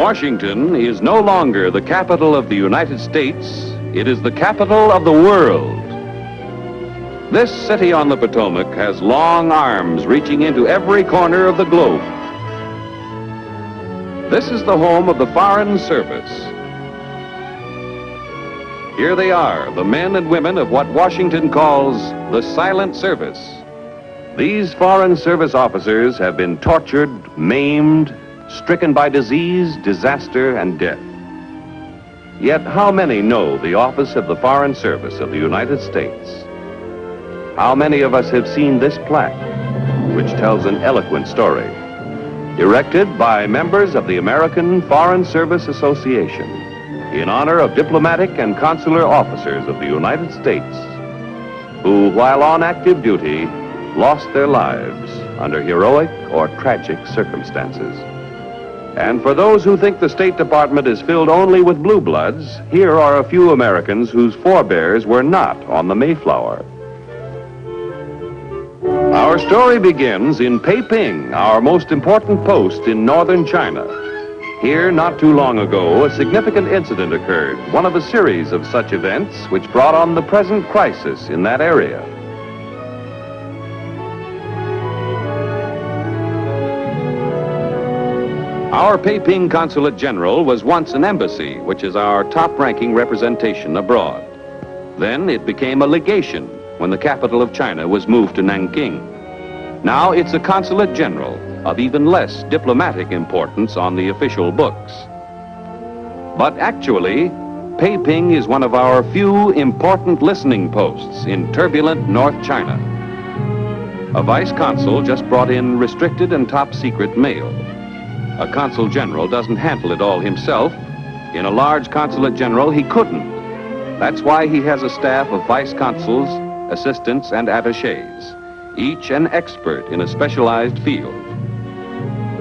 Washington is no longer the capital of the United States. It is the capital of the world. This city on the Potomac has long arms reaching into every corner of the globe. This is the home of the Foreign Service. Here they are, the men and women of what Washington calls the Silent Service. These Foreign Service officers have been tortured, maimed, stricken by disease, disaster, and death. Yet how many know the office of the Foreign Service of the United States? How many of us have seen this plaque, which tells an eloquent story, erected by members of the American Foreign Service Association in honor of diplomatic and consular officers of the United States who, while on active duty, lost their lives under heroic or tragic circumstances. And for those who think the State Department is filled only with blue bloods, here are a few Americans whose forebears were not on the Mayflower. Our story begins in Peiping, our most important post in northern China. Here, not too long ago, a significant incident occurred, one of a series of such events which brought on the present crisis in that area. Our Peiping Consulate General was once an embassy, which is our top-ranking representation abroad. Then it became a legation when the capital of China was moved to Nanking. Now it's a Consulate General of even less diplomatic importance on the official books. But actually, Peiping is one of our few important listening posts in turbulent North China. A vice consul just brought in restricted and top-secret mail. A consul general doesn't handle it all himself. In a large consulate general, he couldn't. That's why he has a staff of vice consuls, assistants, and attachés, each an expert in a specialized field.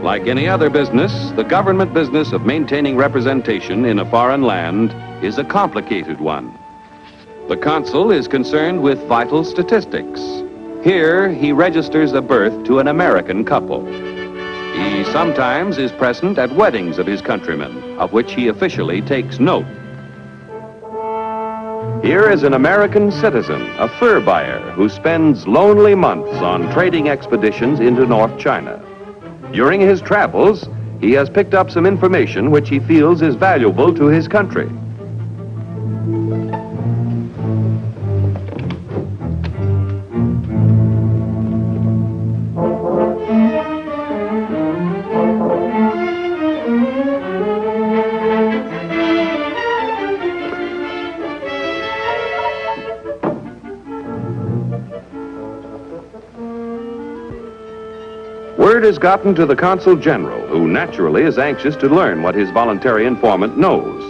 Like any other business, the government business of maintaining representation in a foreign land is a complicated one. The consul is concerned with vital statistics. Here, he registers a birth to an American couple. He sometimes is present at weddings of his countrymen, of which he officially takes note. Here is an American citizen, a fur buyer, who spends lonely months on trading expeditions into North China. During his travels, he has picked up some information which he feels is valuable to his country. Word has gotten to the Consul General, who naturally is anxious to learn what his voluntary informant knows.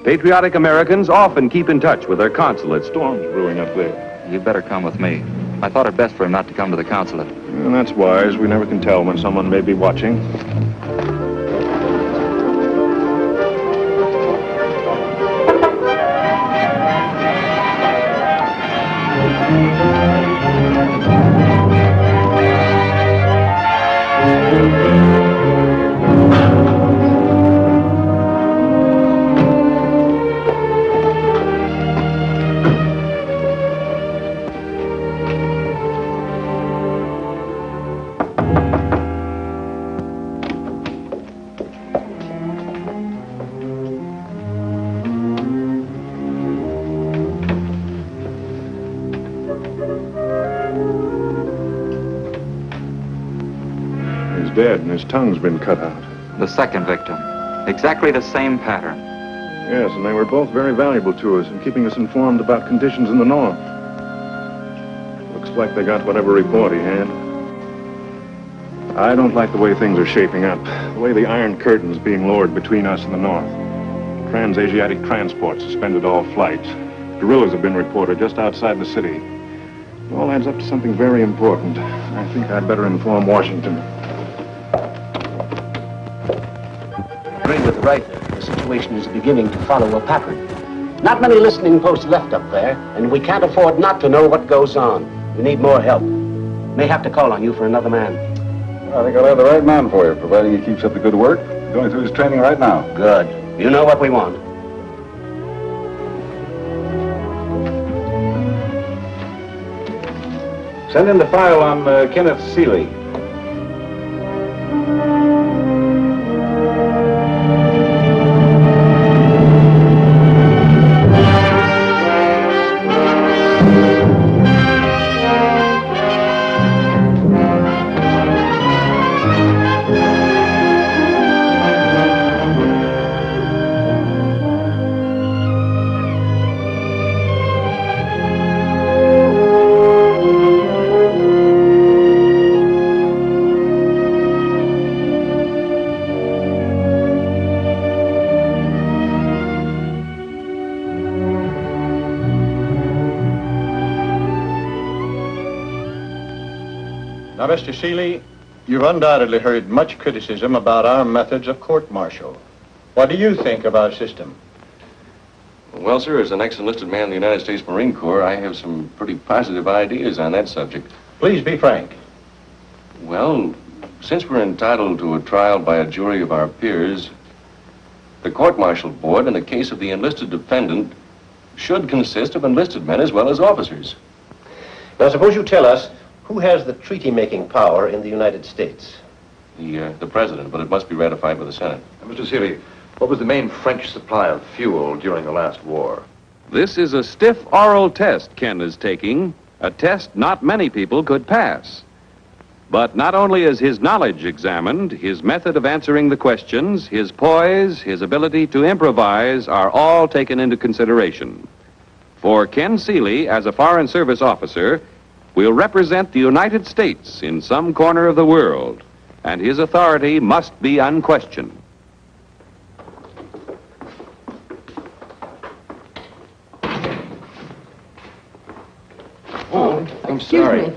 Patriotic Americans often keep in touch with their consulate. Storm's brewing up there. You better come with me. I thought it best for him not to come to the consulate. And that's wise. We never can tell when someone may be watching. Dead, and his tongue's been cut out. The second victim. Exactly the same pattern. Yes, and they were both very valuable to us in keeping us informed about conditions in the north. Looks like they got whatever report he had. I don't like the way things are shaping up. The way the Iron Curtain's being lowered between us and the north. Trans-Asiatic transport suspended all flights. Guerrillas have been reported just outside the city. It all adds up to something very important. I think I'd better inform Washington. Agree with Writer. The situation is beginning to follow a pattern. Not many listening posts left up there, and we can't afford not to know what goes on. We need more help. May have to call on you for another man. I think I'll have the right man for you, providing he keeps up the good work. Going through his training right now. Good. You know what we want. Send in the file on Kenneth Seeley. Now, Mr. Seeley, you've undoubtedly heard much criticism about our methods of court-martial. What do you think of our system? Well, sir, as an ex-enlisted man in the United States Marine Corps, I have some pretty positive ideas on that subject. Please be frank. Well, since we're entitled to a trial by a jury of our peers, the court-martial board, in the case of the enlisted defendant, should consist of enlisted men as well as officers. Now, suppose you tell us who has the treaty-making power in the United States? The president, but it must be ratified by the Senate. Mr. Seeley, what was the main French supply of fuel during the last war? This is a stiff oral test Ken is taking, a test not many people could pass. But not only is his knowledge examined, his method of answering the questions, his poise, his ability to improvise are all taken into consideration. For Ken Seeley, as a Foreign Service officer, will represent the United States in some corner of the world, and his authority must be unquestioned. Oh, I'm sorry.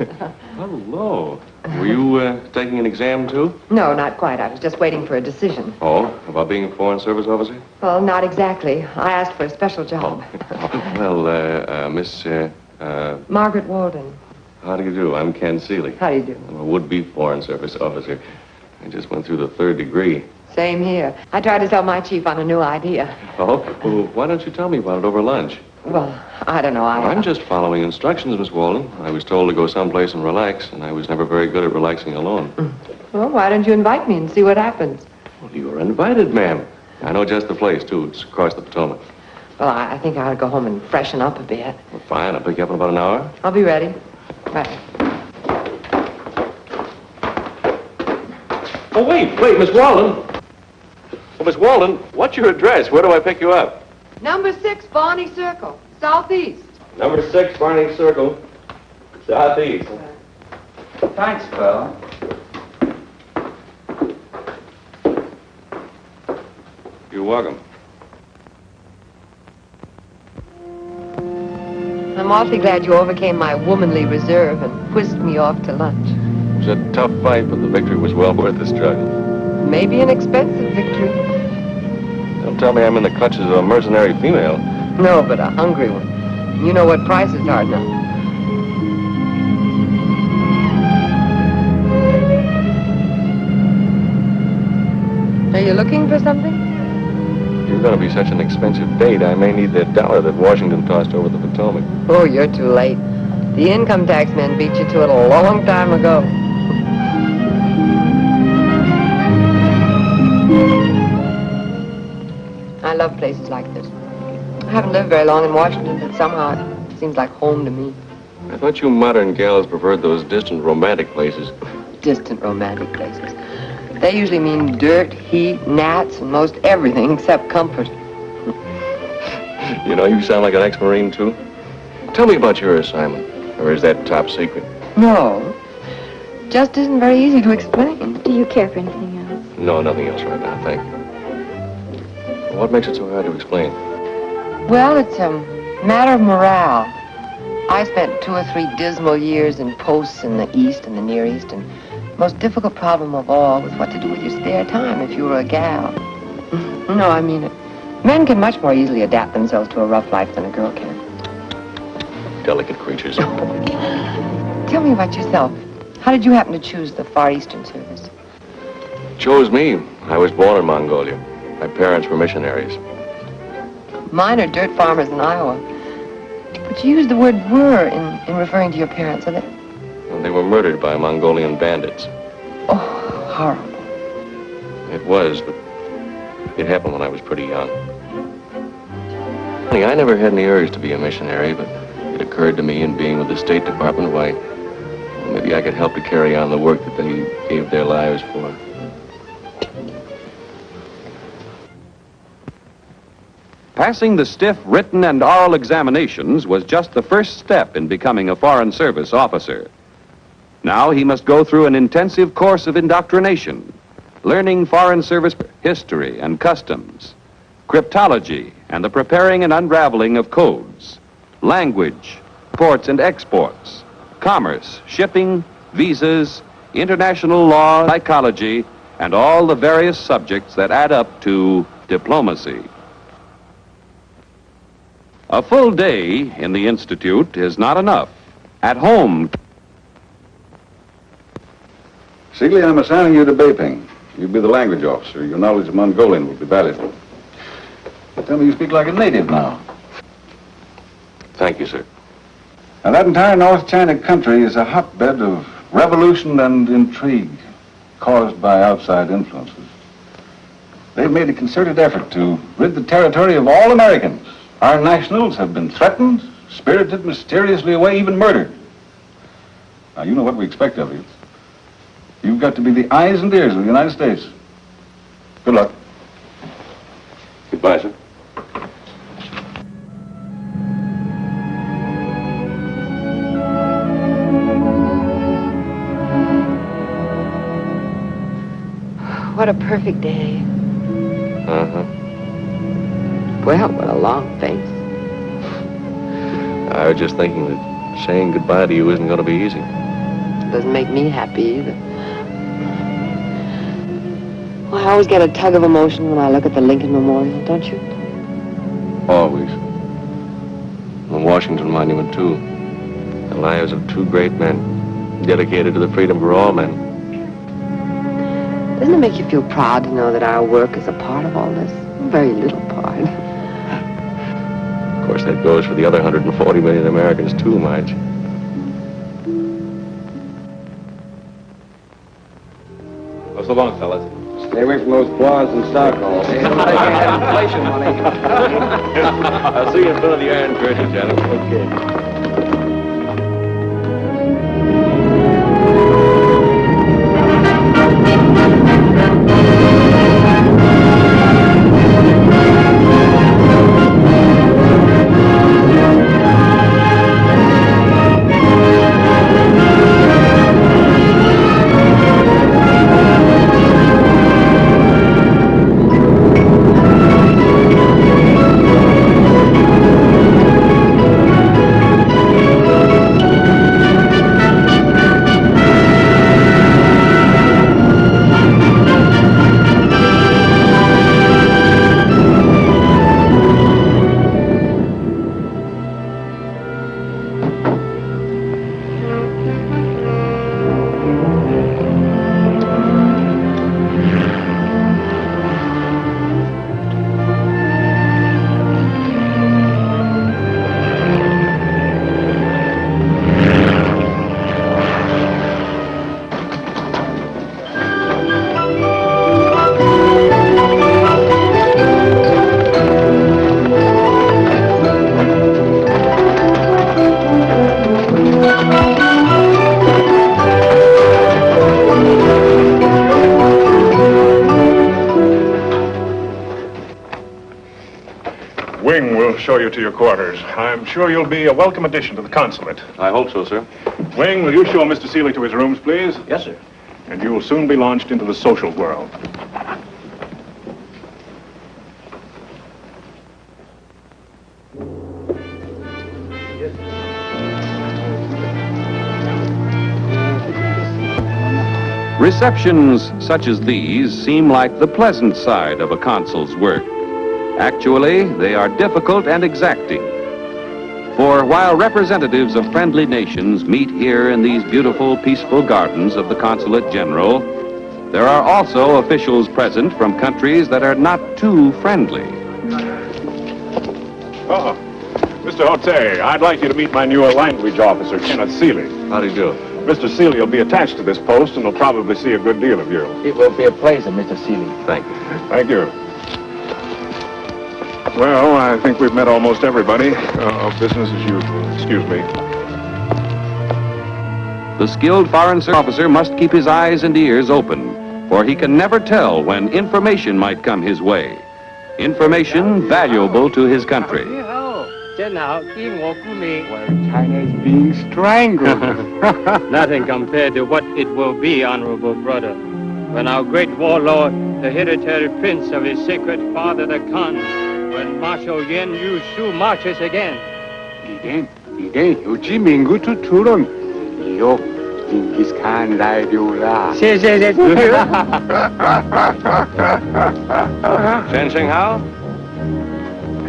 Hello. Were you taking an exam, too? No, not quite. I was just waiting for a decision. Oh, about being a Foreign Service officer? Well, not exactly. I asked for a special job. Miss, Margaret Walden. how do you do? I'm Ken Seeley. How do you do? I'm a would-be Foreign Service officer. I just went through the 3rd degree. Same here. I tried to sell my chief on a new idea. Oh? Well, why don't you tell me about it over lunch? Well, I don't know. I'm just following instructions, Miss Walden. I was told to go someplace and relax, and I was never very good at relaxing alone. Well, why don't you invite me and see what happens? Well, you were invited, ma'am. I know just the place, too. It's across the Potomac. Well, I think I ought to go home and freshen up a bit. Well, fine. I'll pick you up in about an hour. I'll be ready. Right. Oh, wait, Miss Walden. Well, Miss Walden, what's your address? Where do I pick you up? Number 6, Barney Circle, southeast. Number 6, Barney Circle, southeast. Thanks, fella. You're welcome. I'm awfully glad you overcame my womanly reserve and whisked me off to lunch. It was a tough fight, but the victory was well worth the struggle. Maybe an expensive victory. Don't tell me I'm in the clutches of a mercenary female. No, but a hungry one. You know what prices are now. Are you looking for something? You're going to be such an expensive date, I may need that dollar that Washington tossed over the Potomac. Oh, you're too late. The income tax men beat you to it a long time ago. I love places like this. I haven't lived very long in Washington, but somehow it seems like home to me. I thought you modern gals preferred those distant romantic places. Distant romantic places. They usually mean dirt, heat, gnats, and most everything except comfort. You know, you sound like an ex-Marine, too. Tell me about your assignment. Or is that top secret? No. Just isn't very easy to explain. Do you care for anything else? No, nothing else right now, thank you. What makes it so hard to explain? Well, it's a matter of morale. I spent 2 or 3 dismal years in posts in the East and the Near East, and the most difficult problem of all was what to do with your spare time if you were a gal. No, I mean it. Men can much more easily adapt themselves to a rough life than a girl can. Delicate creatures. Tell me about yourself. How did you happen to choose the Far Eastern Service? Chose me. I was born in Mongolia. My parents were missionaries. Mine are dirt farmers in Iowa. But you used the word were in referring to your parents, are they? And they were murdered by Mongolian bandits. Oh, horrible. It was, but it happened when I was pretty young. Honey, I never had any urge to be a missionary, but it occurred to me in being with the State Department, why, maybe I could help to carry on the work that they gave their lives for. Passing the stiff written and oral examinations was just the first step in becoming a Foreign Service officer. Now he must go through an intensive course of indoctrination, learning Foreign Service history and customs, cryptology and the preparing and unraveling of codes, language, ports and exports, commerce, shipping, visas, international law, psychology, and all the various subjects that add up to diplomacy. A full day in the Institute is not enough. At home... Seeley, I'm assigning you to Beiping. You'll be the language officer. Your knowledge of Mongolian will be valuable. Tell me you speak like a native now. Thank you, sir. Now, that entire North China country is a hotbed of revolution and intrigue caused by outside influences. They've made a concerted effort to rid the territory of all Americans. Our nationals have been threatened, spirited mysteriously away, even murdered. Now, you know what we expect of you. You've got to be the eyes and ears of the United States. Good luck. Goodbye, sir. What a perfect day. Uh-huh. Well, what a long face. I was just thinking that saying goodbye to you isn't going to be easy. Doesn't make me happy either. Well, I always get a tug of emotion when I look at the Lincoln Memorial, don't you? Always. And the Washington Monument, too. The lives of two great men, dedicated to the freedom for all men. Doesn't it make you feel proud to know that our work is a part of all this? A very little part. Of course, that goes for the other 140 million Americans, too, Marge. Well, so long, fellas. Stay away from those bars and Stockholm. They don't like to have inflation money. I'll see you in front of the Iron Curtain, gentlemen. Okay. Show you to your quarters. I'm sure you'll be a welcome addition to the consulate. I hope so, sir. Wing, will you show Mr. Seeley to his rooms, please? Yes, sir. And you will soon be launched into the social world. Receptions such as these seem like the pleasant side of a consul's work. Actually, they are difficult and exacting. For while representatives of friendly nations meet here in these beautiful, peaceful gardens of the Consulate General, There are also officials present from countries that are not too friendly. Oh, Mr. Hote, I'd like you to meet my new language officer, Kenneth Seeley. How do you do? Mr. Seeley will be attached to this post and will probably see a good deal of you. It will be a pleasure, Mr. Seeley. Thank you. Thank you. Well, I think we've met almost everybody. Business as usual. Excuse me. The skilled foreign service officer must keep his eyes and ears open, for he can never tell when information might come his way. Information valuable to his country. Well, China is being strangled. Nothing compared to what it will be, honorable brother, when our great warlord, the hereditary prince of his sacred father, the Khan, when Marshal Yanuzu marches again. 이게 요지 민구 투투론 이요 징기스칸 라디오라. Shansheng Hao?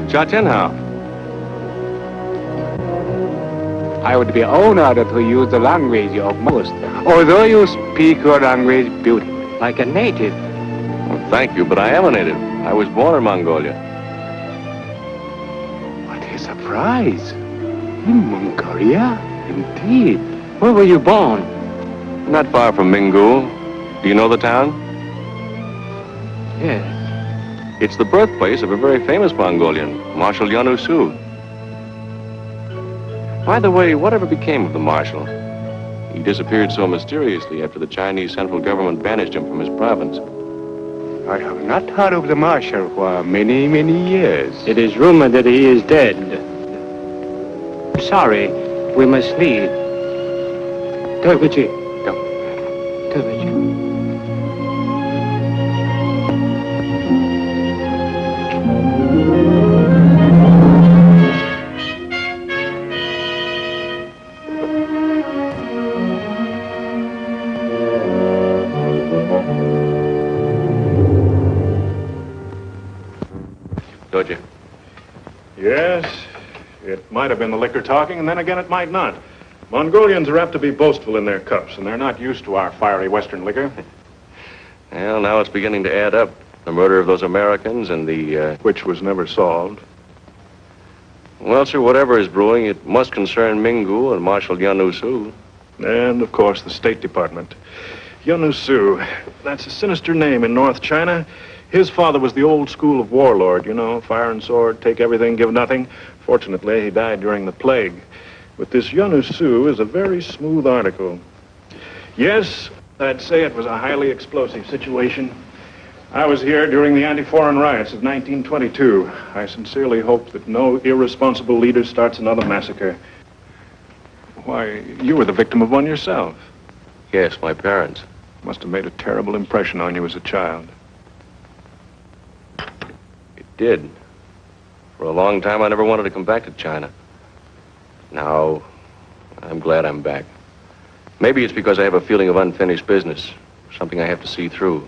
Jiachen Hao? I would be honored to use the language of most, although you speak your language beautifully. Like a native. Well, thank you, but I am a native. I was born in Mongolia. What a surprise! In Mongolia? Indeed. Where were you born? Not far from Mingu. Do you know the town? Yes. It's the birthplace of a very famous Mongolian, Marshal Yanuzu. By the way, whatever became of the Marshal? He disappeared so mysteriously after the Chinese central government banished him from his province. I have not heard of the Marshal for many, many years. It is rumored that he is dead. Sorry, we must leave. 对不起。对不起。Doji. Yes, it might have been the liquor talking, and then again it might not. Mongolians are apt to be boastful in their cups, and they're not used to our fiery Western liquor. Well, now it's beginning to add up. The murder of those Americans and the, Which was never solved. Well, sir, whatever is brewing, it must concern Mingu and Marshal Yanuzu. And, of course, the State Department. Yanuzu, that's a sinister name in North China. His father was the old school of warlord, you know, fire and sword, take everything, give nothing. Fortunately, he died during the plague. But this Yanuzu is a very smooth article. Yes, I'd say it was a highly explosive situation. I was here during the anti-foreign riots of 1922. I sincerely hope that no irresponsible leader starts another massacre. Why, you were the victim of one yourself. Yes, my parents. Must have made a terrible impression on you as a child. It did. For a long time, I never wanted to come back to China. Now, I'm glad I'm back. Maybe it's because I have a feeling of unfinished business, something I have to see through.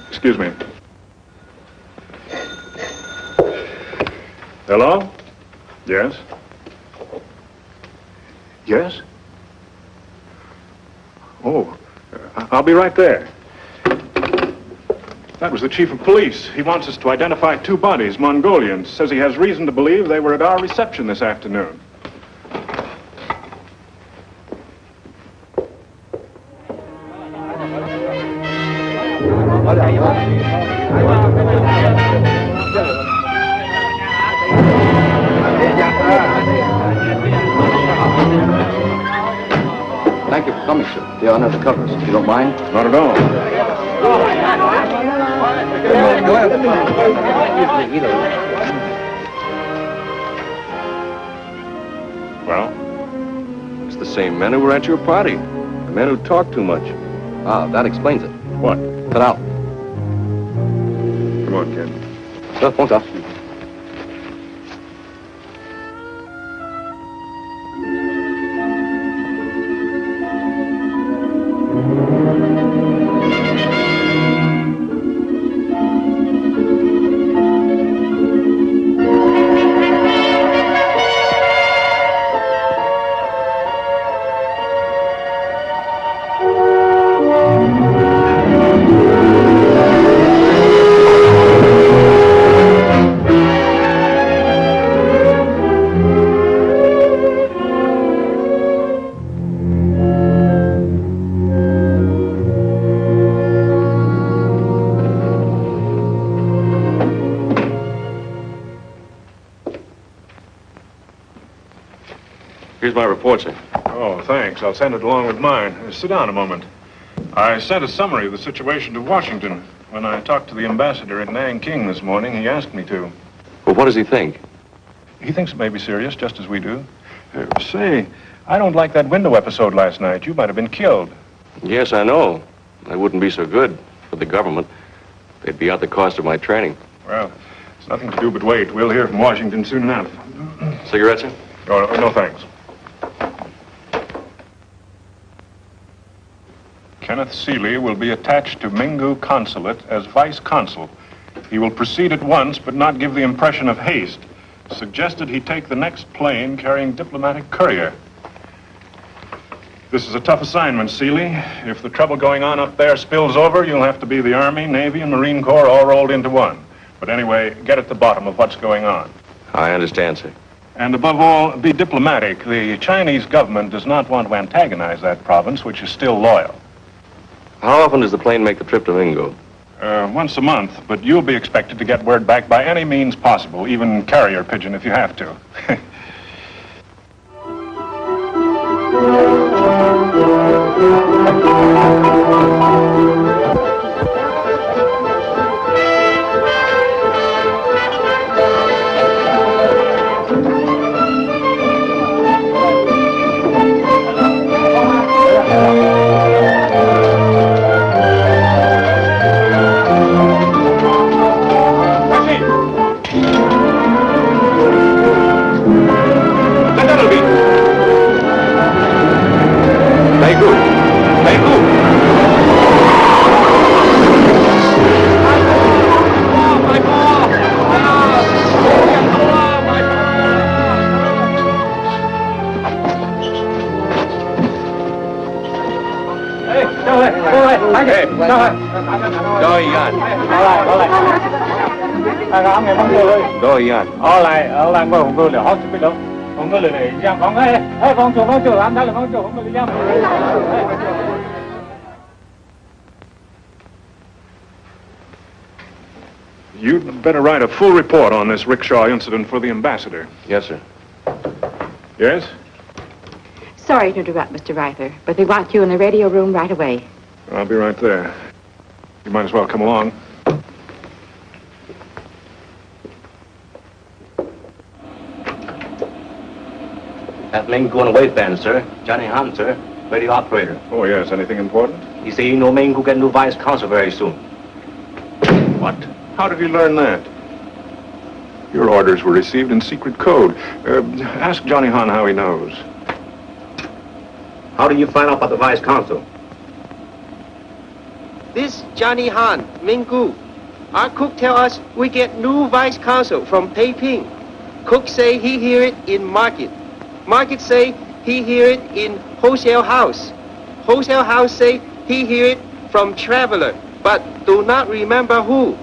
Excuse me. Hello? Yes? Yes? Oh, I'll be right there. That was the chief of police. He wants us to identify two bodies, Mongolians. Says he has reason to believe they were at our reception this afternoon. Thank you for coming, sir. The honor of the covers, if you don't mind. Not at all. Well? It's the same men who were at your party. The men who talk too much. Ah, that explains it. What? Cut out. Come on, kid. Sir, bonjour. Here's my report, sir. Oh, thanks. I'll send it along with mine. Sit down a moment. I sent a summary of the situation to Washington. When I talked to the ambassador at Nanking this morning, he asked me to. Well, what does he think? He thinks it may be serious, just as we do. Say, I don't like that window episode last night. You might have been killed. Yes, I know. That wouldn't be so good for the government. They'd be out the cost of my training. Well, it's nothing to do but wait. We'll hear from Washington soon enough. Cigarette, sir? Oh, no, thanks. Kenneth Seeley will be attached to Mingu Consulate as vice consul. He will proceed at once, but not give the impression of haste. Suggested he take the next plane carrying diplomatic courier. This is a tough assignment, Seeley. If the trouble going on up there spills over, you'll have to be the Army, Navy, and Marine Corps all rolled into one. But anyway, get at the bottom of what's going on. I understand, sir. And above all, be diplomatic. The Chinese government does not want to antagonize that province, which is still loyal. How often does the plane make the trip to Mingu? Once a month, but you'll be expected to get word back by any means possible, even carrier pigeon if you have to. You'd better write a full report on this rickshaw incident for the ambassador. Yes, sir. Yes? Sorry to interrupt, Mr. Reither, but they want you in the radio room right away. I'll be right there. You might as well come along. That Mingu on the waistband, sir. Johnny Han, sir. Radio operator. Oh, yes. Anything important? He say you know Mingu get new vice consul very soon. What? How did you learn that? Your orders were received in secret code. Ask Johnny Han how he knows. How do you find out about the vice consul? This Johnny Han, Mingu. Our cook tell us we get new vice consul from Peiping. Cook say he hear it in market. Market say he hear it in wholesale house. Wholesale house say he hear it from traveler, but do not remember who.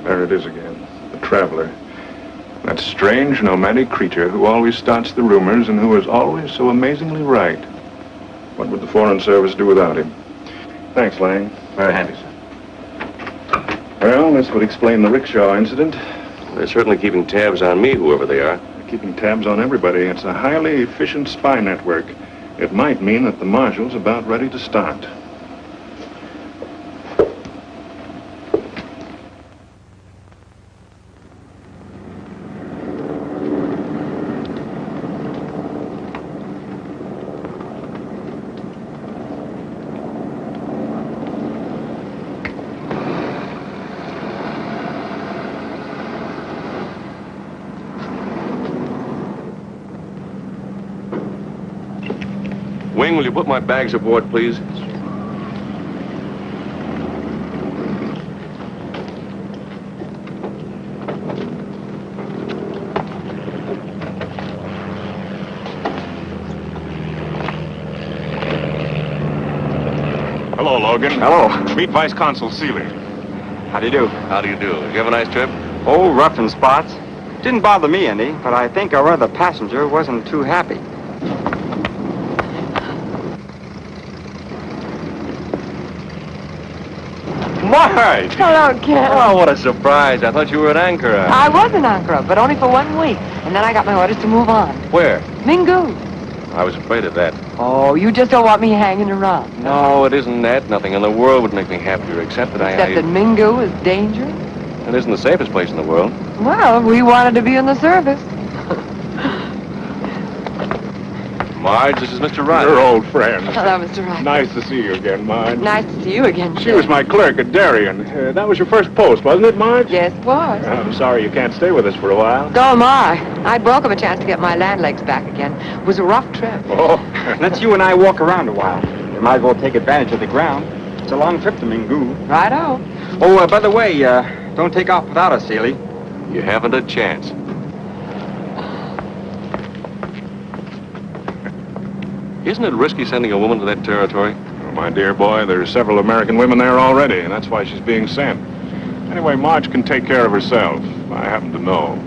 There it is again, the traveler. That strange, nomadic creature who always starts the rumors and who is always so amazingly right. What would the Foreign Service do without him? Thanks, Lang. Very happy, sir. Well, this would explain the rickshaw incident. They're certainly keeping tabs on me, whoever they are. They're keeping tabs on everybody. It's a highly efficient spy network. It might mean that the Marshal's about ready to start. Wing, will you put my bags aboard, please? Hello, Logan. Hello. Meet Vice Consul Seeley. How do you do? How do you do? Did you have a nice trip? Oh, rough in spots. Didn't bother me any, but I think our other passenger wasn't too happy. Marge! Hello, Ken. Oh, what a surprise. I thought you were at Ankara. I was in Ankara, but only for 1 week. And then I got my orders to move on. Where? Mingu. I was afraid of that. Oh, you just don't want me hanging around. No, it isn't that. Nothing in the world would make me happier except that Except that Mingu is dangerous? It isn't the safest place in the world. Well, we wanted to be in the service. Marge, this is Mr. Ryder. Your old friend. Hello, Mr. Ryder. Nice to see you again, Marge. Nice to see you again, She was my clerk at Darien. That was your first post, wasn't it, Marge? Yes, it was. I'm sorry you can't stay with us for a while. So am I. I'd welcome a chance to get my land legs back again. It was a rough trip. Oh, let's you and I walk around a while. We might as well take advantage of the ground. It's a long trip to Mingu. Righto. Oh, by the way, don't take off without us, Hale. You haven't a chance. Isn't it risky sending a woman to that territory? Oh, my dear boy, there's several American women there already, and that's why she's being sent. Anyway, Marge can take care of herself. I happen to know.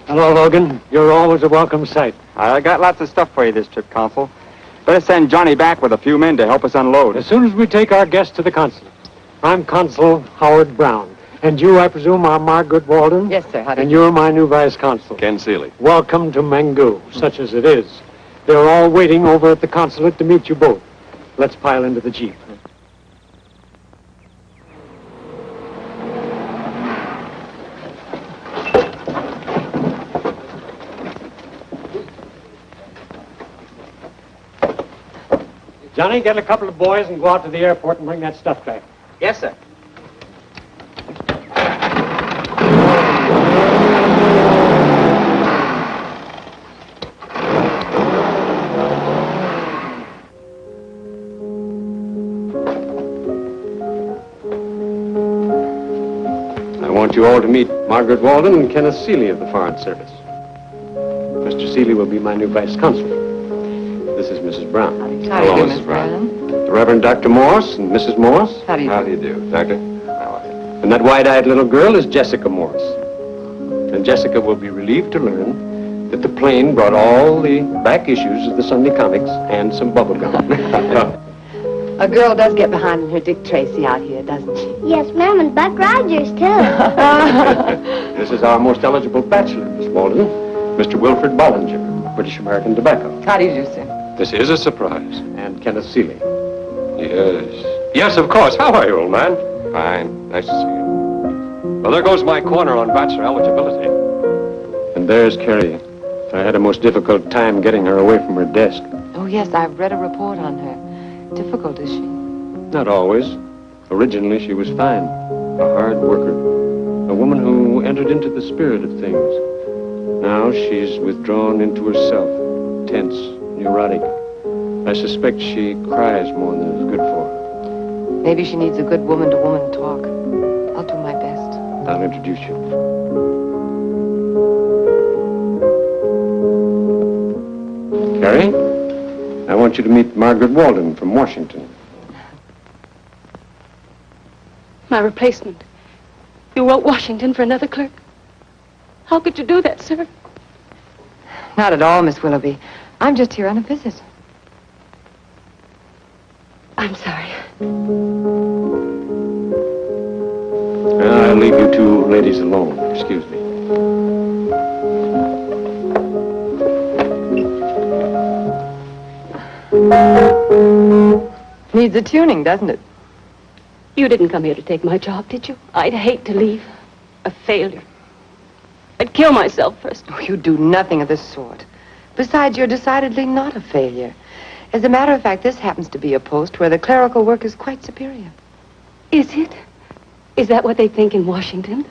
Hello, Logan. You're always a welcome sight. I got lots of stuff for you this trip, Consul. Better send Johnny back with a few men to help us unload. As soon as we take our guests to the consulate. I'm Consul Howard Brown. And you, I presume, are Margaret Walden? Yes, sir. How do And you're my new vice consul. Ken Seeley. Welcome to Mingu, such as it is. They're all waiting over at the consulate to meet you both. Let's pile into the jeep. Johnny, get a couple of boys and go out to the airport and bring that stuff back. Yes, sir. I want you all to meet Margaret Walden and Kenneth Seeley of the Foreign Service. Mr. Seeley will be my new vice consul. This is Mrs. Brown. How do you do, Miss Brown? The Reverend Dr. Morse and Mrs. Morse. How do you do? How do you do, Doctor? And that wide-eyed little girl is Jessica Morse. And Jessica will be relieved to learn that the plane brought all the back issues of the Sunday comics and some bubble gum. A girl does get behind in her Dick Tracy out here, doesn't she? Yes, ma'am, and Buck Rogers, too. This is our most eligible bachelor, Miss Walden, Mr. Wilfred Bollinger, British American Tobacco. How do you do, sir? This is a surprise. And Kenneth Seeley. Yes. Yes, of course. How are you, old man? Fine. Nice to see you. Well, there goes my corner on bachelor eligibility. And there's Carrie. I had a most difficult time getting her away from her desk. Oh, yes, I've read a report on her. Difficult, is she? Not always. Originally, she was fine. A hard worker. A woman who entered into the spirit of things. Now she's withdrawn into herself. Tense, neurotic. I suspect she cries more than is good for her. Maybe she needs a good woman-to-woman talk. I'll do my best. I'll introduce you. Carrie, I want you to meet Margaret Walden from Washington. My replacement. You wrote Washington for another clerk? How could you do that, sir? Not at all, Miss Willoughby. I'm just here on a visit. I'm sorry. I'll leave you two ladies alone. Excuse me. Needs a tuning, doesn't it? You didn't come here to take my job, did you? I'd hate to leave. A failure. I'd kill myself first. Oh, you do nothing of the sort. Besides, you're decidedly not a failure. As a matter of fact, this happens to be a post where the clerical work is quite superior. Is it? Is that what they think in Washington?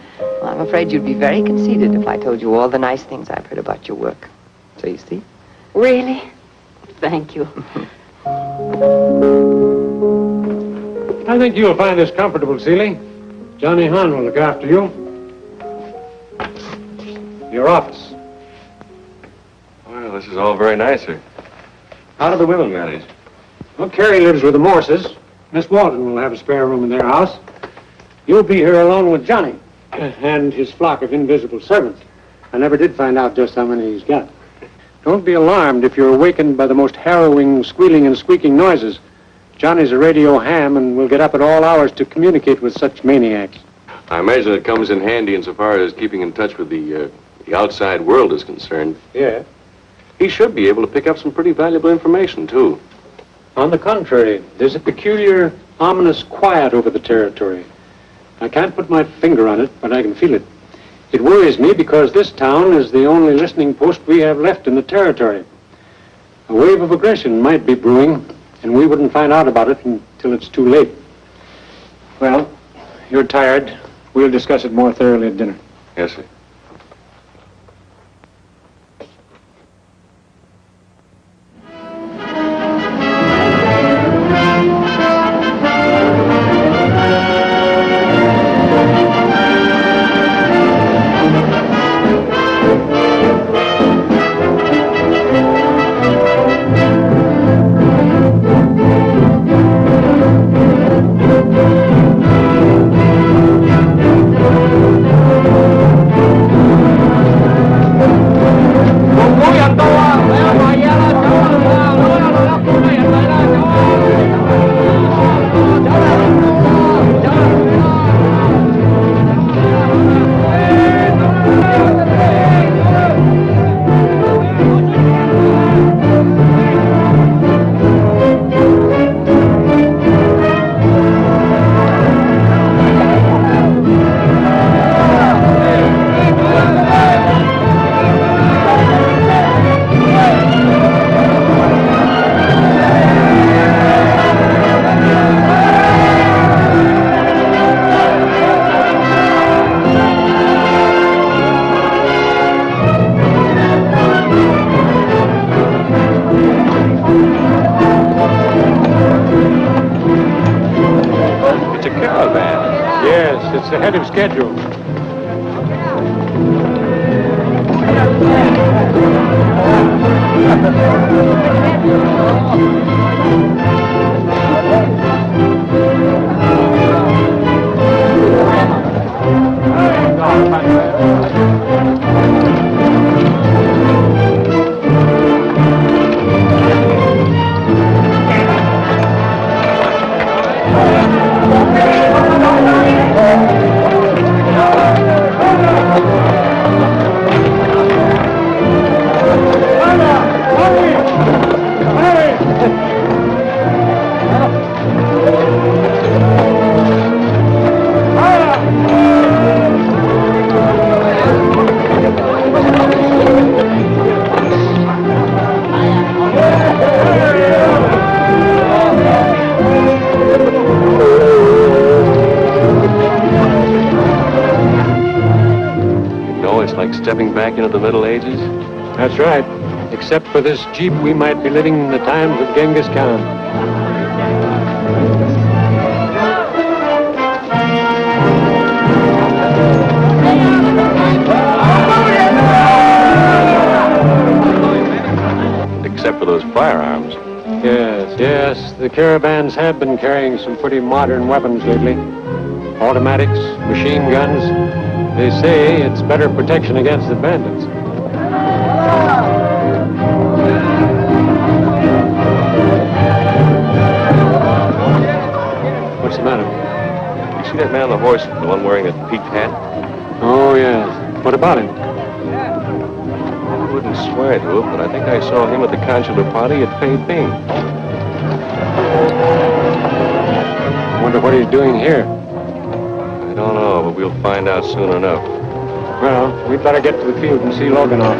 I'm afraid you'd be very conceited if I told you all the nice things I've heard about your work. So you see? Really? Thank you. I think you'll find this comfortable, Seeley. Johnny Hahn will look after you. Your office. Well, this is all very nice, sir. How do the women manage? Well, Carrie lives with the Morses. Miss Walton will have a spare room in their house. You'll be here alone with Johnny and his flock of invisible servants. I never did find out just how many he's got. Don't be alarmed if you're awakened by the most harrowing squealing and squeaking noises. Johnny's a radio ham and will get up at all hours to communicate with such maniacs. I imagine it comes in handy insofar as keeping in touch with the outside world is concerned. Yeah. He should be able to pick up some pretty valuable information, too. On the contrary, there's a peculiar, ominous quiet over the territory. I can't put my finger on it, but I can feel it. It worries me because this town is the only listening post we have left in the territory. A wave of aggression might be brewing, and we wouldn't find out about it until it's too late. Well, you're tired. We'll discuss it more thoroughly at dinner. Yes, sir. It's ahead of schedule. Stepping back into the Middle Ages? That's right. Except for this Jeep, we might be living in the times of Genghis Khan. Except for those firearms. Yes. The caravans have been carrying some pretty modern weapons lately. Automatics, machine guns. They say it's better protection against the bandits. What's the matter? You see that man on the horse, the one wearing that peaked hat? Oh, yes. What about him? I wouldn't swear to it, but I think I saw him at the consular party at Peiping. I wonder what he's doing here. I don't know, but we'll find out soon enough. Well, we'd better get to the field and see Logan off.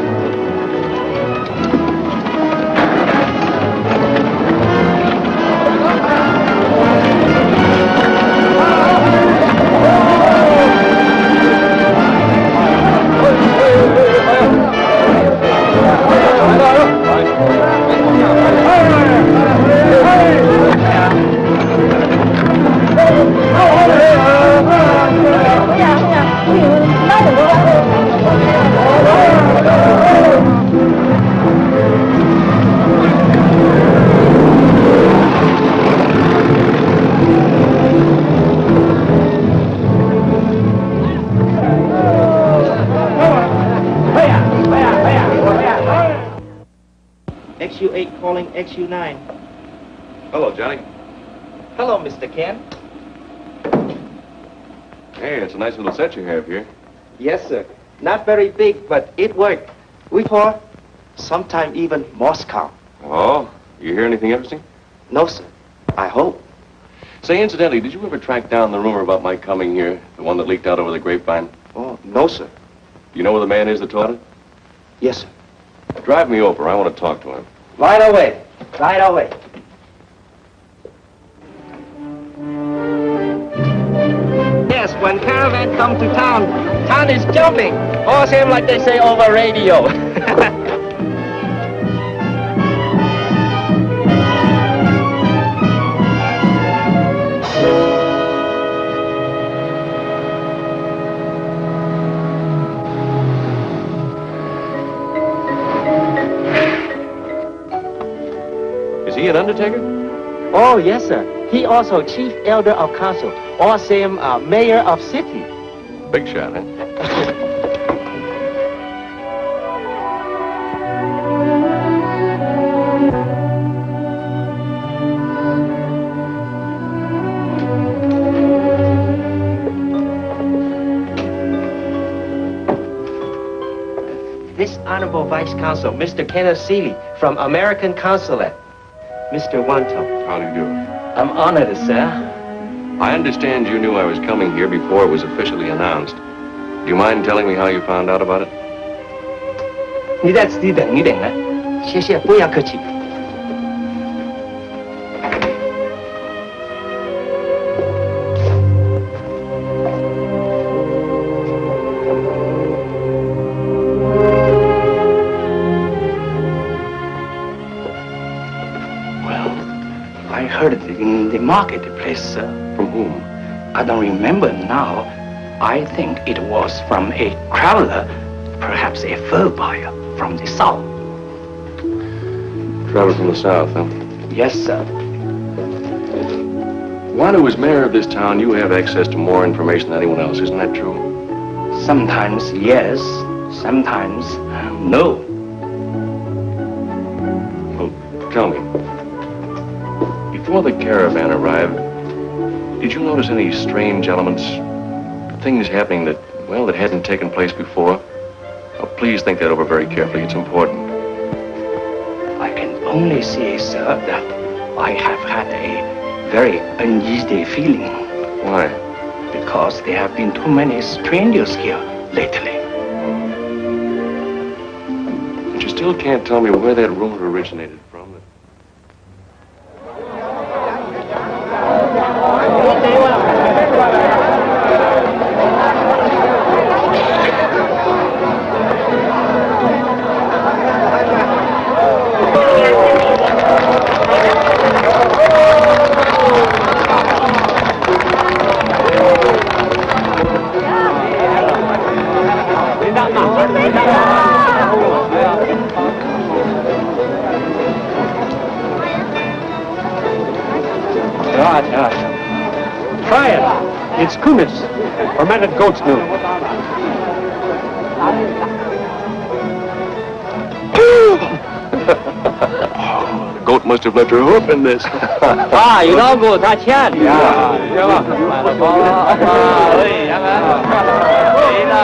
XU8 calling XU9. Hello, Johnny. Hello, Mr. Ken. Hey, it's a nice little set you have here. Yes, sir. Not very big, but it worked. We for sometime even Moscow. Oh, you hear anything interesting? No, sir. I hope. Say, incidentally, did you ever track down the rumor about my coming here? The one that leaked out over the grapevine? Oh, no, sir. Do you know where the man is that told it? Yes, sir. Drive me over. I want to talk to him. Right away. Right away. Yes, when caravan come to town is jumping. All same like they say over radio. Is he an undertaker? Oh, yes, sir. He also chief elder of council, or same mayor of city. Big shot, huh? This honorable vice consul, Mr. Kenneth Seeley, from American Consulate. Mr. Wanto. How do you do? I'm honored, sir. I understand you knew I was coming here before it was officially announced. Do you mind telling me how you found out about it? 你在此地等一等啊，谢谢，不要客气。I heard it in the marketplace, sir. From whom? I don't remember now. I think it was from a traveler, perhaps a fur buyer from the south. Traveler from the south, huh? Yes, sir. Wanu, as mayor of this town, you have access to more information than anyone else. Isn't that true? Sometimes yes, sometimes no. Well, tell me. Before the caravan arrived, did you notice any strange elements? Things happening that, well, that hadn't taken place before? Oh, please think that over very carefully. It's important. I can only say, sir, that I have had a very uneasy feeling. Why? Because there have been too many strangers here lately. But you still can't tell me where that rumor originated from. Try it. It's kumis, fermented goat's milk. The goat must have left her hoof in this. 啊，有老狗他欠的呀，是吧？买了包啊，喂，杨哥，谁呢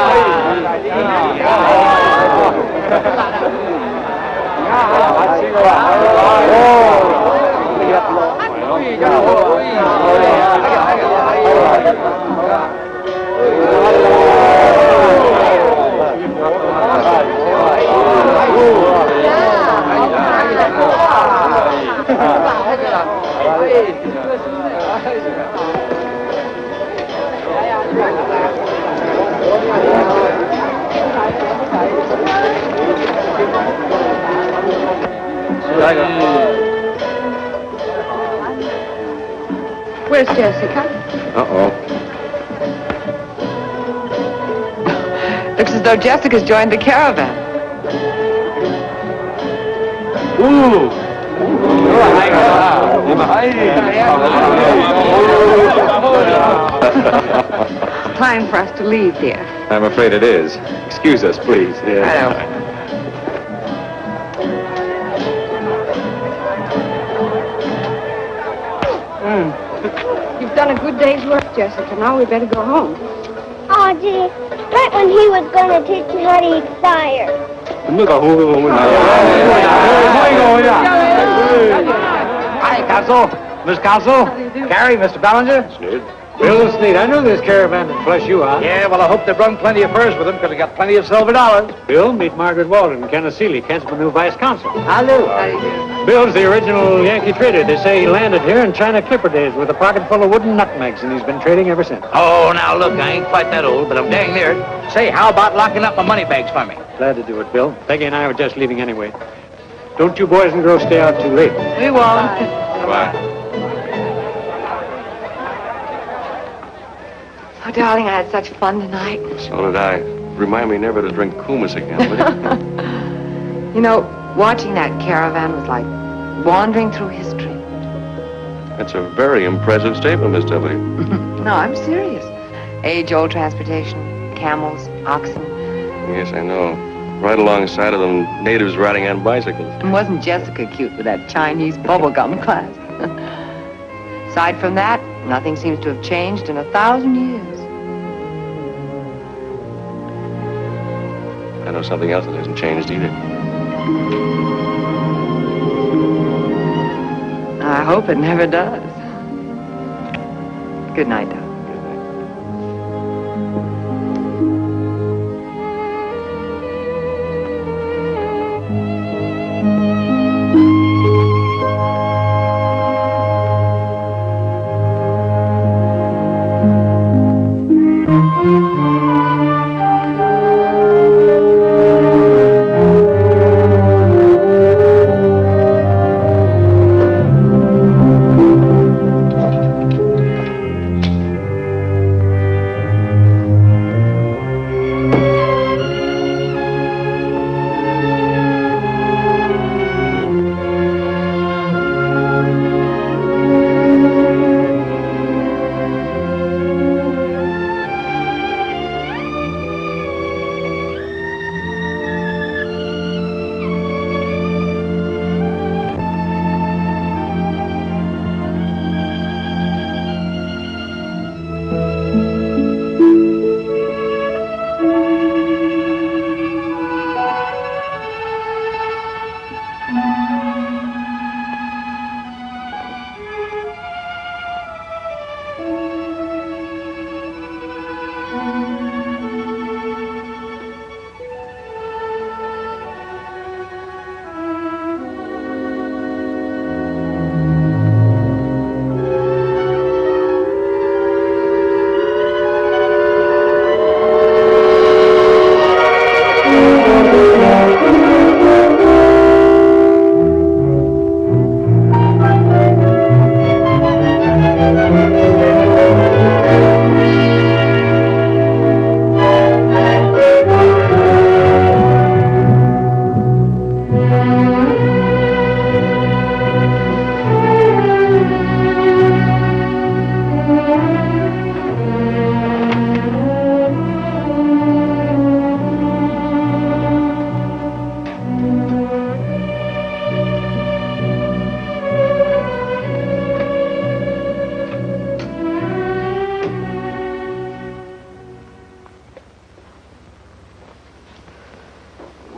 ？Where's Jessica? Uh-oh. Looks as though Jessica's joined the caravan. It's time for us to leave, dear. I'm afraid it is. Excuse us, please. You've done a good day's work, Jessica. Now we better go home. Oh, gee. Right when he was going to teach me how to eat fire. Hi, Consul. Miss Consul. Carrie, Mr. Ballinger. Bill Sneed, I knew this caravan would flush you out. Yeah, well, I hope they brung plenty of furs with them because they got plenty of silver dollars. Bill, meet Margaret Walden, Kenneth Seeley, Kent's new vice consul. Hello. Bill's the original Yankee trader. They say he landed here in China Clipper days with a pocket full of wooden nutmegs, and he's been trading ever since. Oh, now look, I ain't quite that old, but I'm dang near it. Say, how about locking up my money bags for me? Glad to do it, Bill. Peggy and I were just leaving anyway. Don't you boys and girls stay out too late. We won't. Bye. Oh, darling, I had such fun tonight. So did I. Remind me never to drink kumis again, will you? You know, watching that caravan was like wandering through history. That's a very impressive statement, Miss W. No, I'm serious. Age-old transportation, camels, oxen. Yes, I know. Right alongside of them, natives riding on bicycles. And wasn't Jessica cute with that Chinese bubblegum class? Aside from that, nothing seems to have changed in 1,000 years. I know something else that hasn't changed either. I hope it never does. Good night, darling.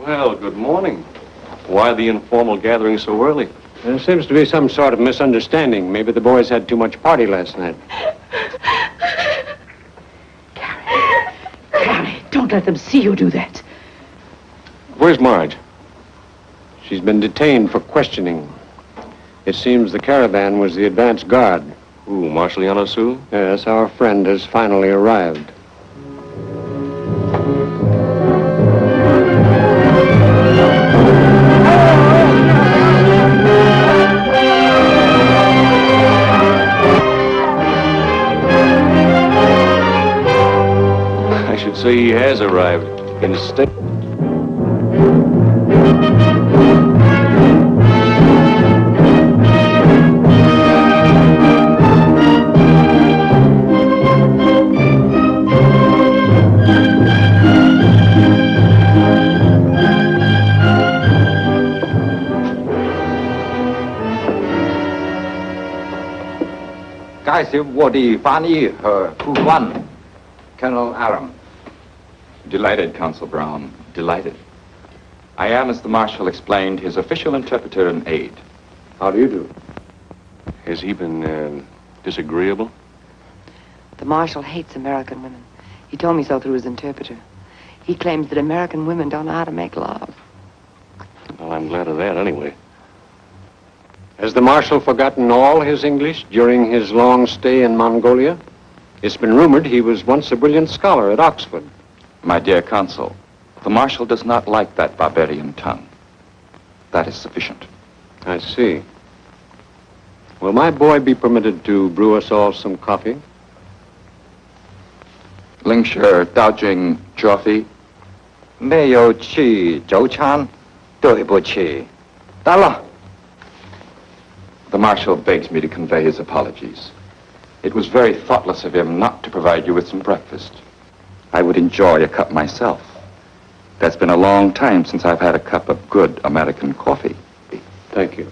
Well, good morning. Why the informal gathering so early? There seems to be some sort of misunderstanding. Maybe the boys had too much party last night. Carrie, don't let them see you do that. Where's Marge? She's been detained for questioning. It seems the caravan was the advance guard. Ooh, Marshal Yanuzu? Yes, our friend has finally arrived. I should say he has arrived. Instead... Colonel Aram. Delighted, Consul Brown. Delighted. I am, as the Marshal explained, his official interpreter and aide. How do you do? Has he been disagreeable? The Marshal hates American women. He told me so through his interpreter. He claims that American women don't know how to make love. Well, I'm glad of that anyway. Has the Marshal forgotten all his English during his long stay in Mongolia? It's been rumored he was once a brilliant scholar at Oxford. My dear Consul, the Marshal does not like that barbarian tongue. That is sufficient. I see. Will my boy be permitted to brew us all some coffee? Lingshire, Daojing, Joffy. 没有去早餐，对不起。得了。 The Marshal begs me to convey his apologies. It was very thoughtless of him not to provide you with some breakfast. I would enjoy a cup myself. That's been a long time since I've had a cup of good American coffee. Thank you.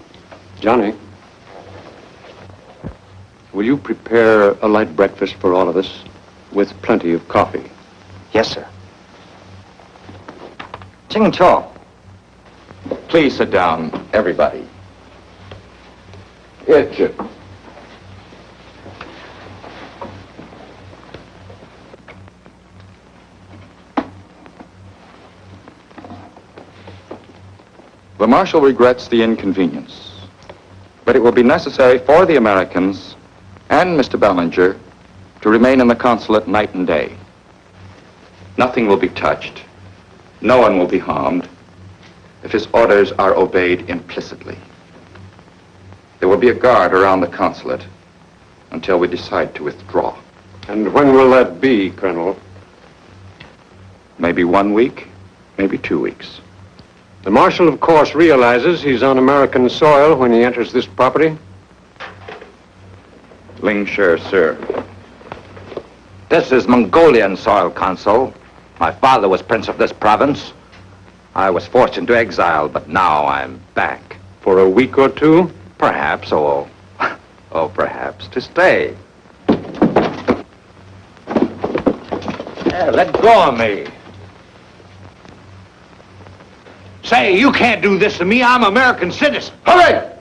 Johnny, will you prepare a light breakfast for all of us with plenty of coffee? Yes, sir. 清楚. Please sit down, everybody. The Marshal regrets the inconvenience, but it will be necessary for the Americans and Mr. Bellinger to remain in the consulate night and day. Nothing will be touched. No one will be harmed if his orders are obeyed implicitly. There will be a guard around the consulate until we decide to withdraw. And when will that be, Colonel? Maybe 1 week, maybe 2 weeks. The Marshal, of course, realizes he's on American soil when he enters this property. Lingshire, sir. This is Mongolian soil, Consul. My father was prince of this province. I was forced into exile, but now I'm back. For a week or two? Perhaps, or perhaps to stay. Let go of me. Say, you can't do this to me. I'm an American citizen. Hurry!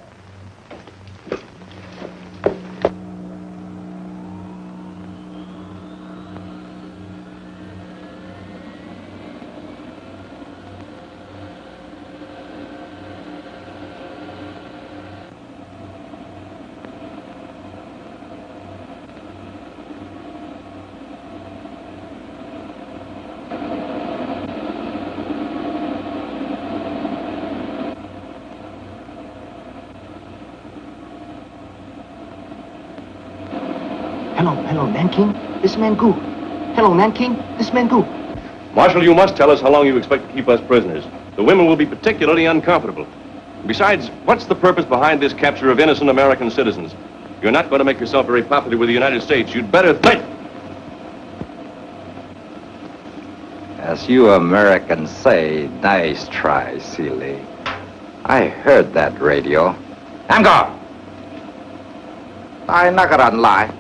Hello, Nanking. This Mingu. Hello, Nanking. This Mingu. Marshal, you must tell us how long you expect to keep us prisoners. The women will be particularly uncomfortable. Besides, what's the purpose behind this capture of innocent American citizens? You're not going to make yourself very popular with the United States. You'd better think. As you Americans say, nice try, silly. I heard that radio. Anger! I nagaran lie.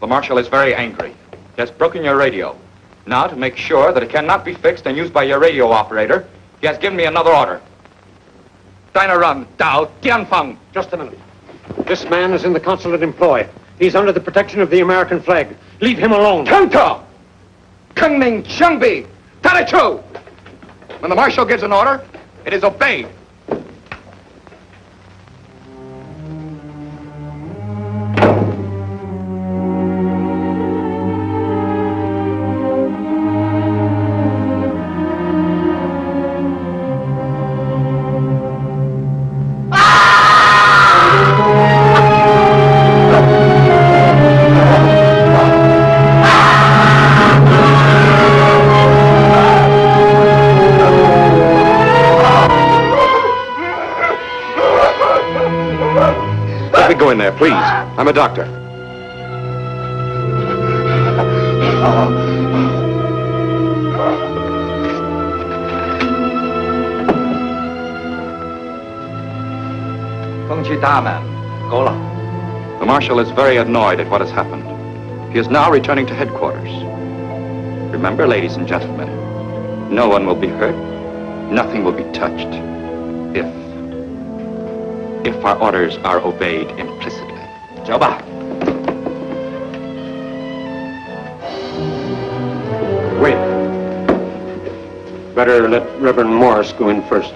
The Marshal is very angry. He has broken your radio. Now, to make sure that it cannot be fixed and used by your radio operator, he has given me another order. Diner Run, Dao, Tianfeng. Just a minute. This man is in the consulate employ. He's under the protection of the American flag. Leave him alone. Kanto! Kungming Changbi! Tarichu! When the Marshal gives an order, it is obeyed. Go in there, please. I'm a doctor. The Marshal is very annoyed at what has happened. He is now returning to headquarters. Remember, ladies and gentlemen, no one will be hurt, nothing will be touched, if our orders are obeyed implicitly. Joba. Wait. Better let Reverend Morris go in first.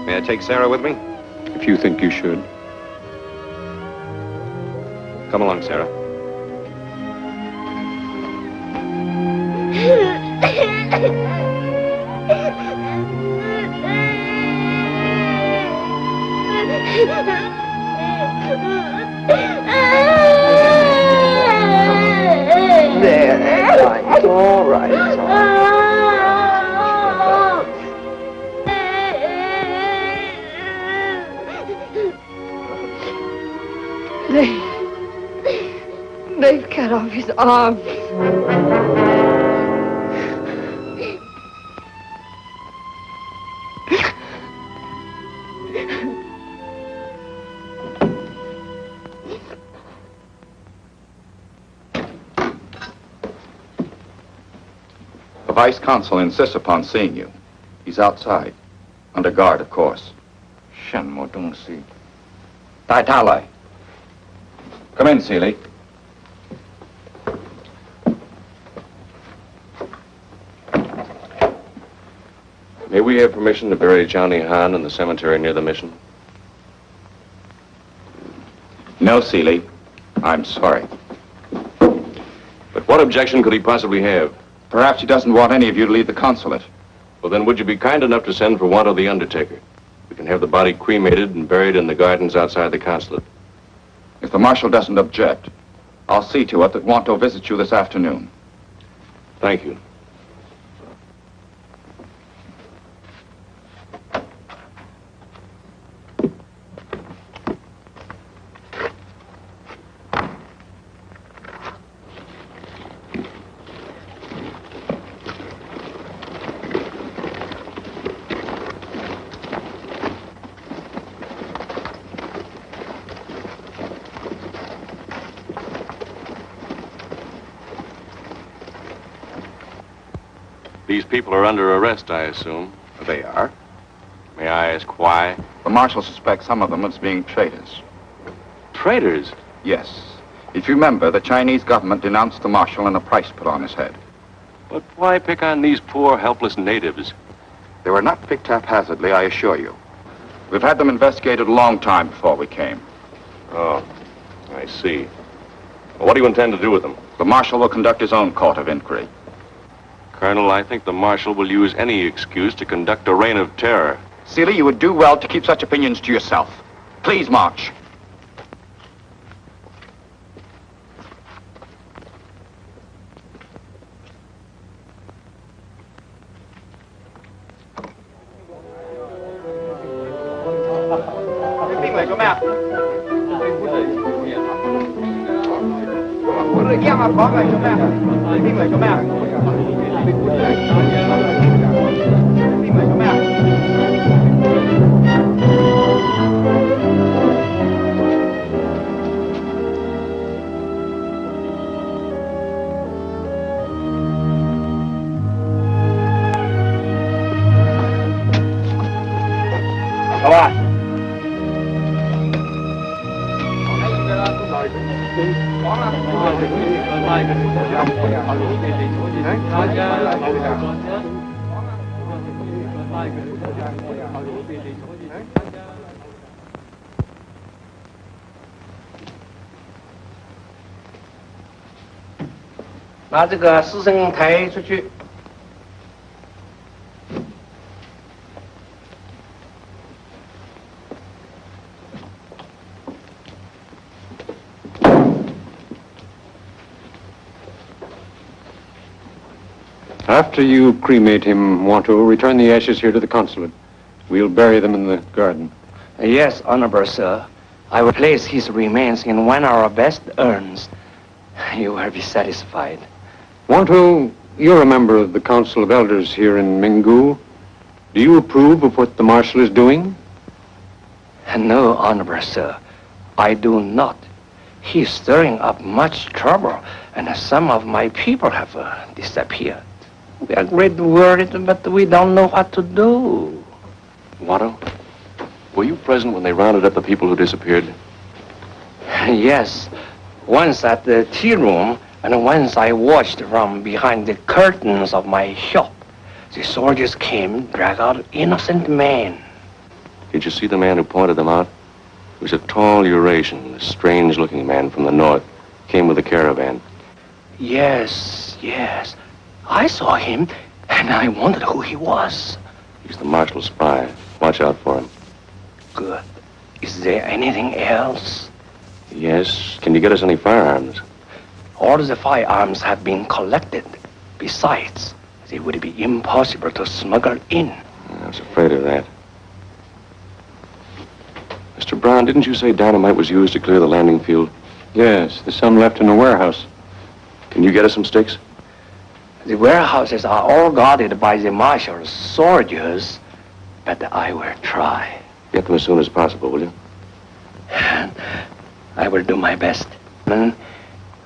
May I take Sarah with me? If you think you should. Come along, Sarah. There, it's all right. They've cut off his arm. The Vice Consul insists upon seeing you. He's outside. Under guard, of course. Come in, Seeley. May we have permission to bury Johnny Han in the cemetery near the mission? No, Seeley. I'm sorry. But what objection could he possibly have? Perhaps he doesn't want any of you to leave the consulate. Well, then would you be kind enough to send for Wanto the undertaker? We can have the body cremated and buried in the gardens outside the consulate. If the Marshal doesn't object, I'll see to it that Wanto visits you this afternoon. Thank you. These people are under arrest, I assume. They are. May I ask why? The Marshal suspects some of them as being traitors. Traitors? Yes. If you remember, the Chinese government denounced the Marshal and a price put on his head. But why pick on these poor, helpless natives? They were not picked haphazardly, I assure you. We've had them investigated a long time before we came. Oh, I see. Well, what do you intend to do with them? The Marshal will conduct his own court of inquiry. Colonel, I think the Marshal will use any excuse to conduct a reign of terror. Seeley, you would do well to keep such opinions to yourself. Please march. 把这个师生抬出去。After you cremate him, Wanto, return the ashes here to the consulate. We'll bury them in the garden. Yes, honorable sir. I will place his remains in one of our best urns. You will be satisfied. Wanto, you're a member of the Council of Elders here in Mingu. Do you approve of what the Marshal is doing? No, honorable sir. I do not. He's stirring up much trouble, and some of my people have disappeared. We are greatly worried, but we don't know what to do. Watto, were you present when they rounded up the people who disappeared? Yes. Once at the tea room, and once I watched from behind the curtains of my shop. The soldiers came, dragged out innocent men. Did you see the man who pointed them out? He was a tall Eurasian, a strange-looking man from the north. Came with a caravan. Yes, yes. I saw him, and I wondered who he was. He's the Marshal's spy. Watch out for him. Good. Is there anything else? Yes. Can you get us any firearms? All the firearms have been collected. Besides, they would be impossible to smuggle in. I was afraid of that. Mr. Brown, didn't you say dynamite was used to clear the landing field? Yes, there's some left in the warehouse. Can you get us some sticks? The warehouses are all guarded by the Marshal's soldiers, but I will try. Get them as soon as possible, will you? I will do my best. Then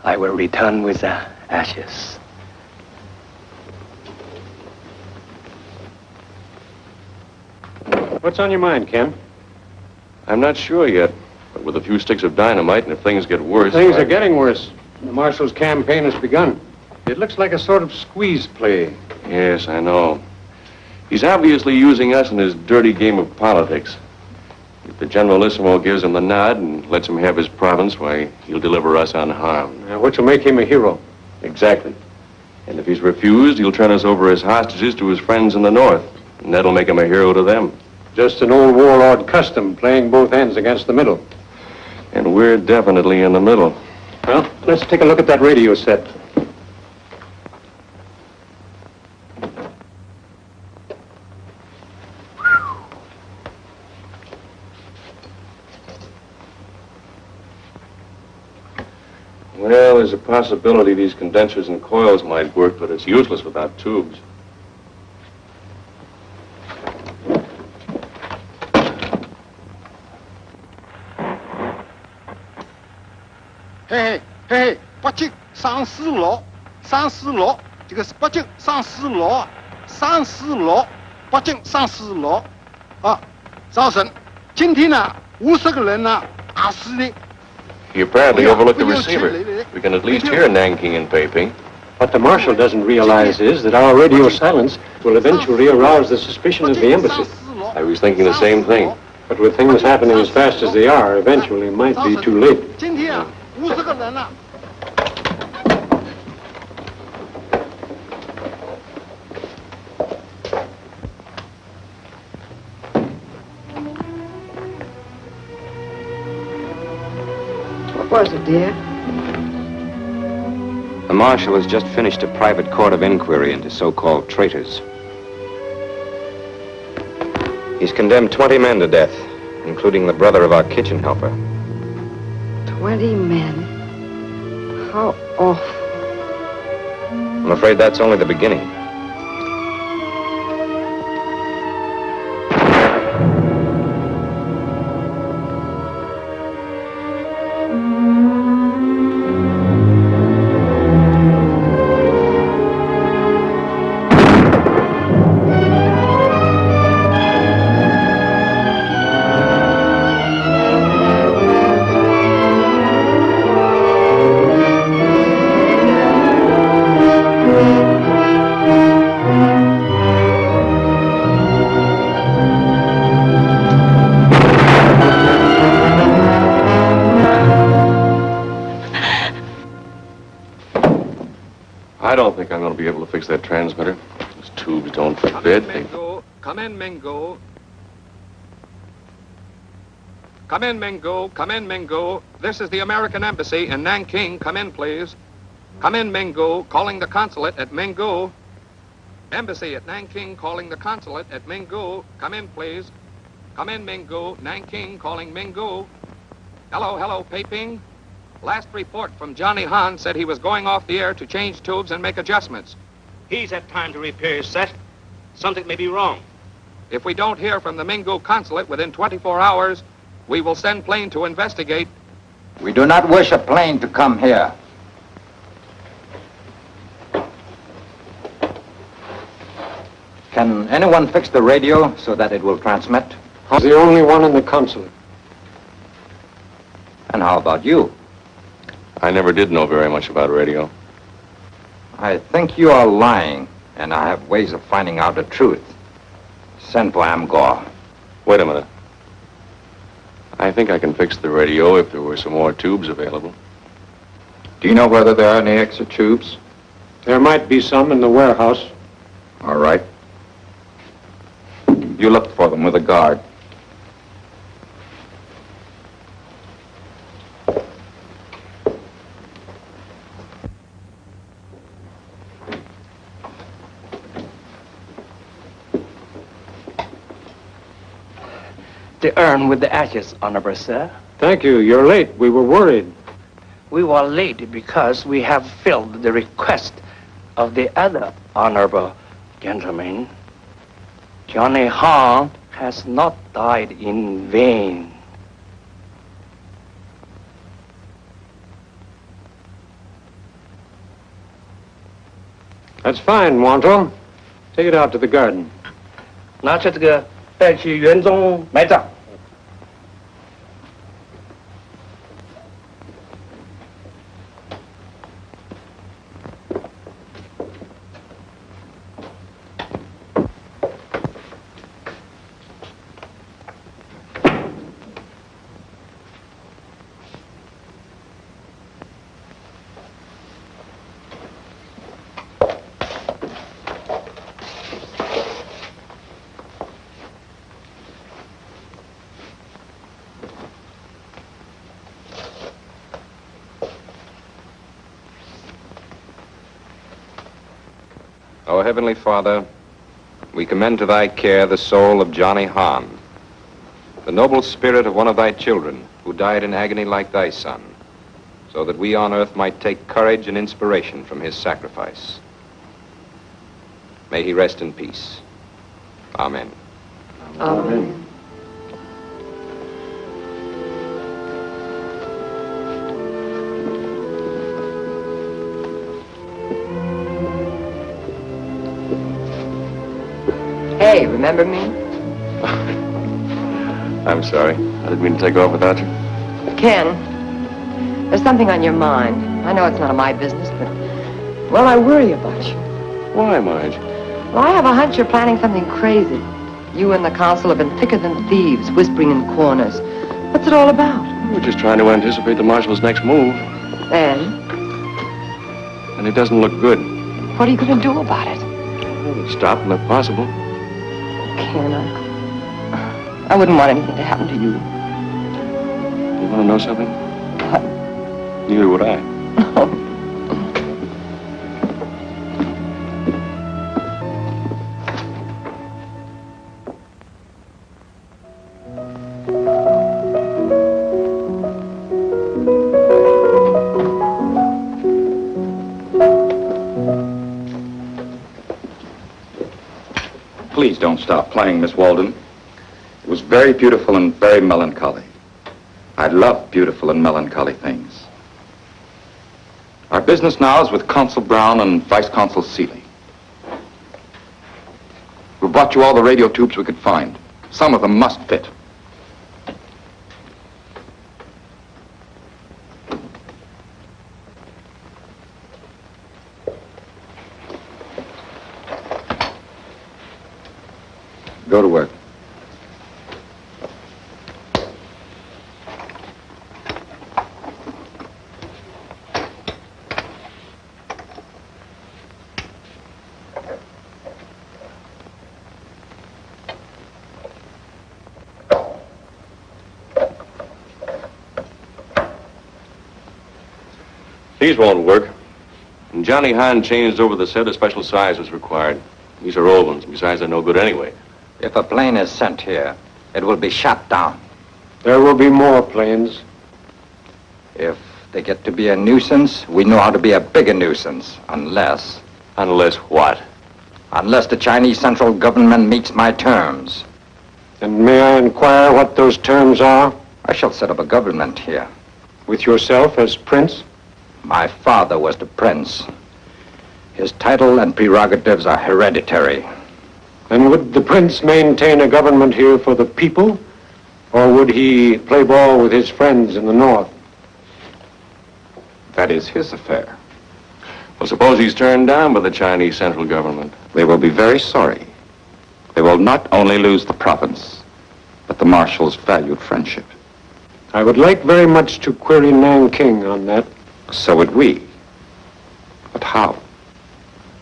I will return with the ashes. What's on your mind, Ken? I'm not sure yet, but with a few sticks of dynamite, and if things get worse... Things are getting worse. The Marshal's campaign has begun. It looks like a sort of squeeze play. Yes, I know. He's obviously using us in his dirty game of politics. If the Generalissimo gives him the nod and lets him have his province, why, he'll deliver us unharmed. Which will make him a hero. Exactly. And if he's refused, he'll turn us over as hostages to his friends in the north. And that'll make him a hero to them. Just an old warlord custom, playing both ends against the middle. And we're definitely in the middle. Well, let's take a look at that radio set. Well, there's a possibility these condensers and coils might work, but it's useless without tubes. Hey, hey, hey, 北京上4楼，上4楼，这个是北京上4楼，上4楼，北京上4楼，啊，早晨，今天呢，50个人呢，打死的。 He apparently overlooked the receiver. We can at least hear Nanking and Peiping. What the Marshal doesn't realize is that our radio silence will eventually arouse the suspicion of the embassy. I was thinking the same thing. But with things happening as fast as they are, eventually it might be too late. 今天啊，50个人呢。 What was it, dear? The Marshal has just finished a private court of inquiry into so-called traitors. He's condemned 20 men to death, including the brother of our kitchen helper. 20 men? How awful. I'm afraid that's only the beginning. I don't think I'm going to be able to fix that transmitter. Those tubes don't fit. Mingu. Come in, Mingu. Come in, Mingu. Come in, Mingu. This is the American Embassy in Nanking. Come in, please. Come in, Mingu. Calling the consulate at Mingu. Embassy at Nanking calling the consulate at Mingu. Come in, please. Come in, Mingu. Nanking calling Mingu. Hello, hello, Peiping. Last report from Johnny Han said he was going off the air to change tubes and make adjustments. He's had time to repair his set. Something may be wrong. If we don't hear from the Mingu consulate within 24 hours, we will send plane to investigate. We do not wish a plane to come here. Can anyone fix the radio so that it will transmit? I'm the only one in the consulate. And how about you? I never did know very much about radio. I think you are lying, and I have ways of finding out the truth. Send for Amgor. Wait a minute. I think I can fix the radio if there were some more tubes available. Do you know whether there are any extra tubes? There might be some in the warehouse. All right. You look for them with a guard. The urn with the ashes, Honorable Sir. Thank you. You're late. We were worried. We were late because we have filled the request of the other honorable gentleman. Johnny Han has not died in vain. That's fine, Wanto. Take it out to the garden. 拿去这个带去园中埋葬。O Heavenly Father, we commend to thy care the soul of Johnny Han, the noble spirit of one of thy children who died in agony like thy son, so that we on earth might take courage and inspiration from his sacrifice. May he rest in peace. Amen. Amen. Hey, remember me? I'm sorry. I didn't mean to take off without you. Ken, there's something on your mind. I know it's none of my business, but, well, I worry about you. Why, Marge? Well, I have a hunch you're planning something crazy. You and the council have been thicker than thieves, whispering in corners. What's it all about? We're just trying to anticipate the marshal's next move. And it doesn't look good. what are you going to do about it? Stop them if possible. Ken, I wouldn't want anything to happen to you. You want to know something? What? Neither would I. Please don't stop playing, Miss Walden. It was very beautiful and very melancholy. I love beautiful and melancholy things. Our business now is with Consul Brown and Vice Consul Seeley. We brought you all the radio tubes we could find. Some of them must fit. Go to work. These won't work. When Johnny Hahn changed over the set, a special size was required. These are old ones. Besides, they're no good anyway. If a plane is sent here, it will be shot down. There will be more planes. If they get to be a nuisance, we know how to be a bigger nuisance. Unless... Unless what? Unless the Chinese central government meets my terms. And may I inquire what those terms are? I shall set up a government here. With yourself as prince? My father was the prince. His title and prerogatives are hereditary. And would the prince maintain a government here for the people? Or would he play ball with his friends in the north? That is his affair. Well, suppose he's turned down by the Chinese central government. They will be very sorry. They will not only lose the province, but the Marshal's valued friendship. I would like very much to query Nanking on that. So would we. But how?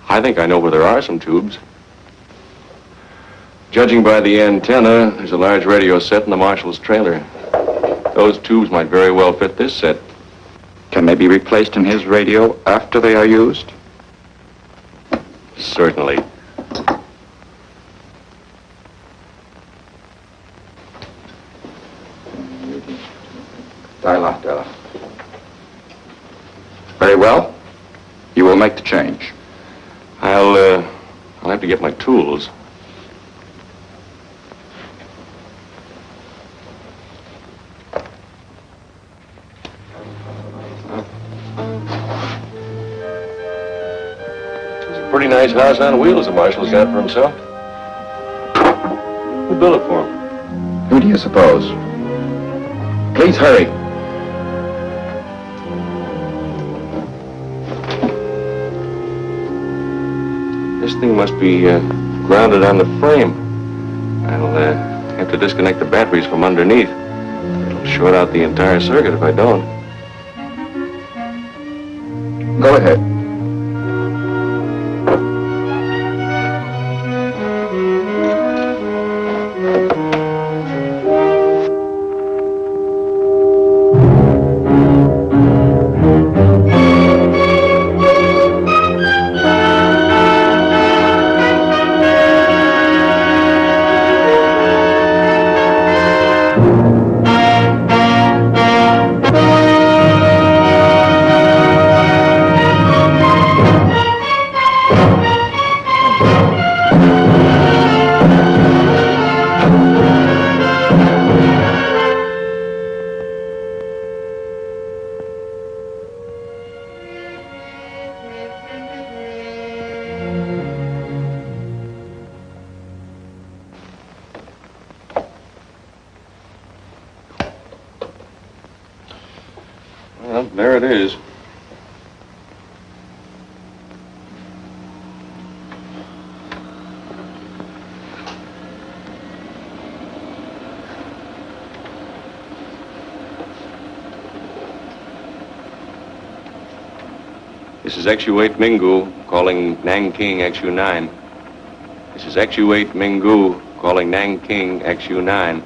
I think I know where there are some tubes. Judging by the antenna, there's a large radio set in the Marshal's trailer. Those tubes might very well fit this set. Can they be replaced in his radio after they are used? Certainly. Dial. Very well. You will make the change. I'll have to get my tools. It's a pretty nice house on wheels the Marshal's got for himself. Who built it for him? Who do you suppose? Please hurry. This thing must be grounded on the frame. I'll have to disconnect the batteries from underneath. It'll short out the entire circuit if I don't. Go ahead. Well, there it is. This is XU-8 Mingu calling Nanking XU-9. This is XU-8 Mingu calling Nanking XU-9.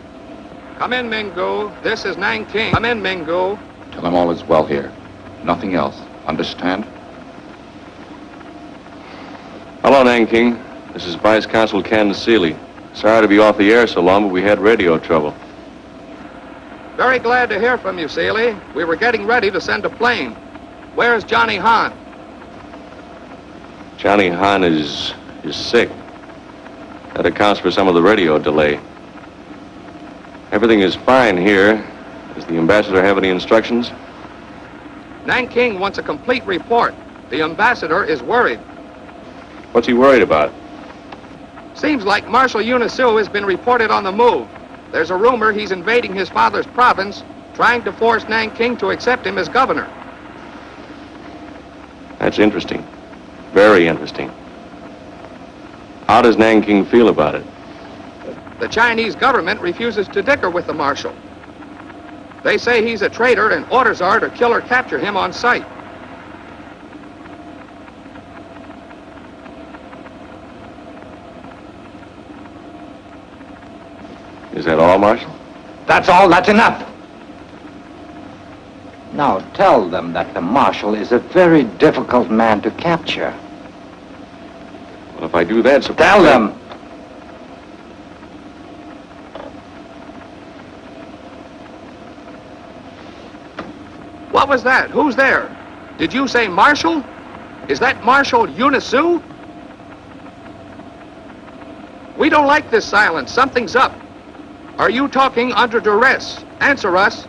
Come in, Mingu. This is Nanking. Come in, Mingu. Tell them all is well here. Nothing else. Understand? Hello, Nanking. This is Vice Consul Ken Seeley. Sorry to be off the air so long, but we had radio trouble. Very glad to hear from you, Seeley. We were getting ready to send a plane. Where's Johnny Hahn? Johnny Hahn is sick. That accounts for some of the radio delay. Everything is fine here. Does the ambassador have any instructions? Nanking wants a complete report. The ambassador is worried. What's he worried about? Seems like Marshal Yanuzu has been reported on the move. There's a rumor he's invading his father's province, trying to force Nanking to accept him as governor. That's interesting. Very interesting. How does Nanking feel about it? The Chinese government refuses to dicker with the Marshal. They say he's a traitor and orders are to kill or capture him on sight. Is that all, Marshal? That's all. That's enough. Now tell them that the Marshal is a very difficult man to capture. Well, if I do that, Tell them! What was that? Who's there? Did you say Marshal? Is that Marshal Yanuzu? We don't like this silence. Something's up. Are you talking under duress? Answer us.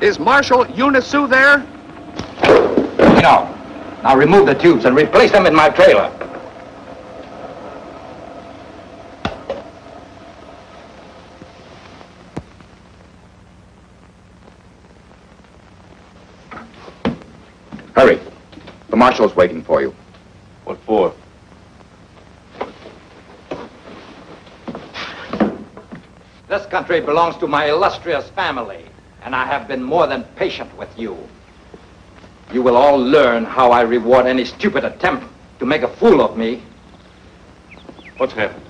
Is Marshal Yanuzu there? No. Now remove the tubes and replace them in my trailer. Hurry. The Marshal's waiting for you. What for? This country belongs to my illustrious family, and I have been more than patient with you. You will all learn how I reward any stupid attempt to make a fool of me. What's happened?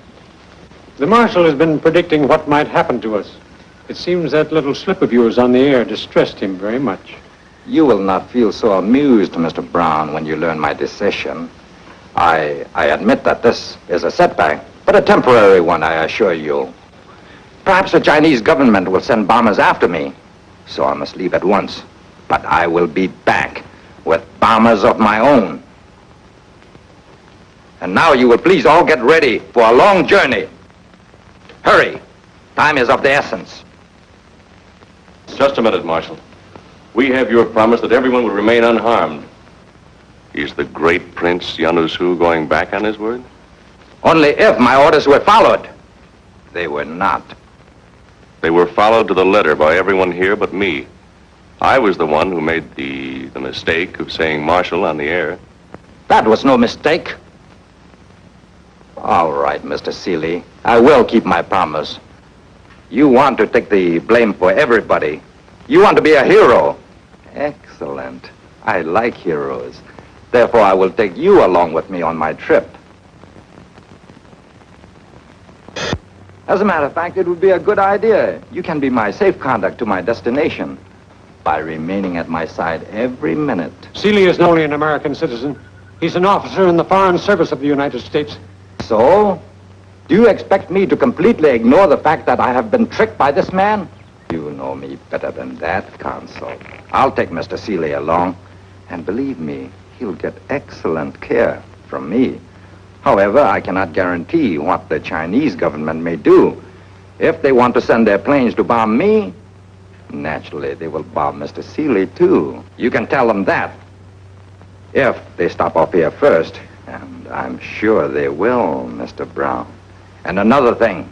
The Marshal has been predicting what might happen to us. It seems that little slip of yours on the air distressed him very much. You will not feel so amused, Mr. Brown, when you learn my decision. I admit that this is a setback, but a temporary one, I assure you. Perhaps the Chinese government will send bombers after me, so I must leave at once. But I will be back with bombers of my own. And now you will please all get ready for a long journey. Hurry. Time is of the essence. Just a minute, Marshal. We have your promise that everyone will remain unharmed. Is the great Prince Yanuzu going back on his word? Only if my orders were followed. They were not. They were followed to the letter by everyone here but me. I was the one who made the mistake of saying Marshal on the air. That was no mistake. All right, Mr. Seeley. I will keep my promise. You want to take the blame for everybody. You want to be a hero. Excellent. I like heroes. Therefore, I will take you along with me on my trip. As a matter of fact, it would be a good idea. You can be my safe conduct to my destination by remaining at my side every minute. Seeley is not only an American citizen, he's an officer in the Foreign Service of the United States. So, do you expect me to completely ignore the fact that I have been tricked by this man? You know me better than that, Consul. I'll take Mr. Seeley along, and believe me, he'll get excellent care from me. However, I cannot guarantee what the Chinese government may do. If they want to send their planes to bomb me, naturally, they will bomb Mr. Seeley, too. You can tell them that. If they stop off here first, and I'm sure they will, Mr. Brown. And another thing,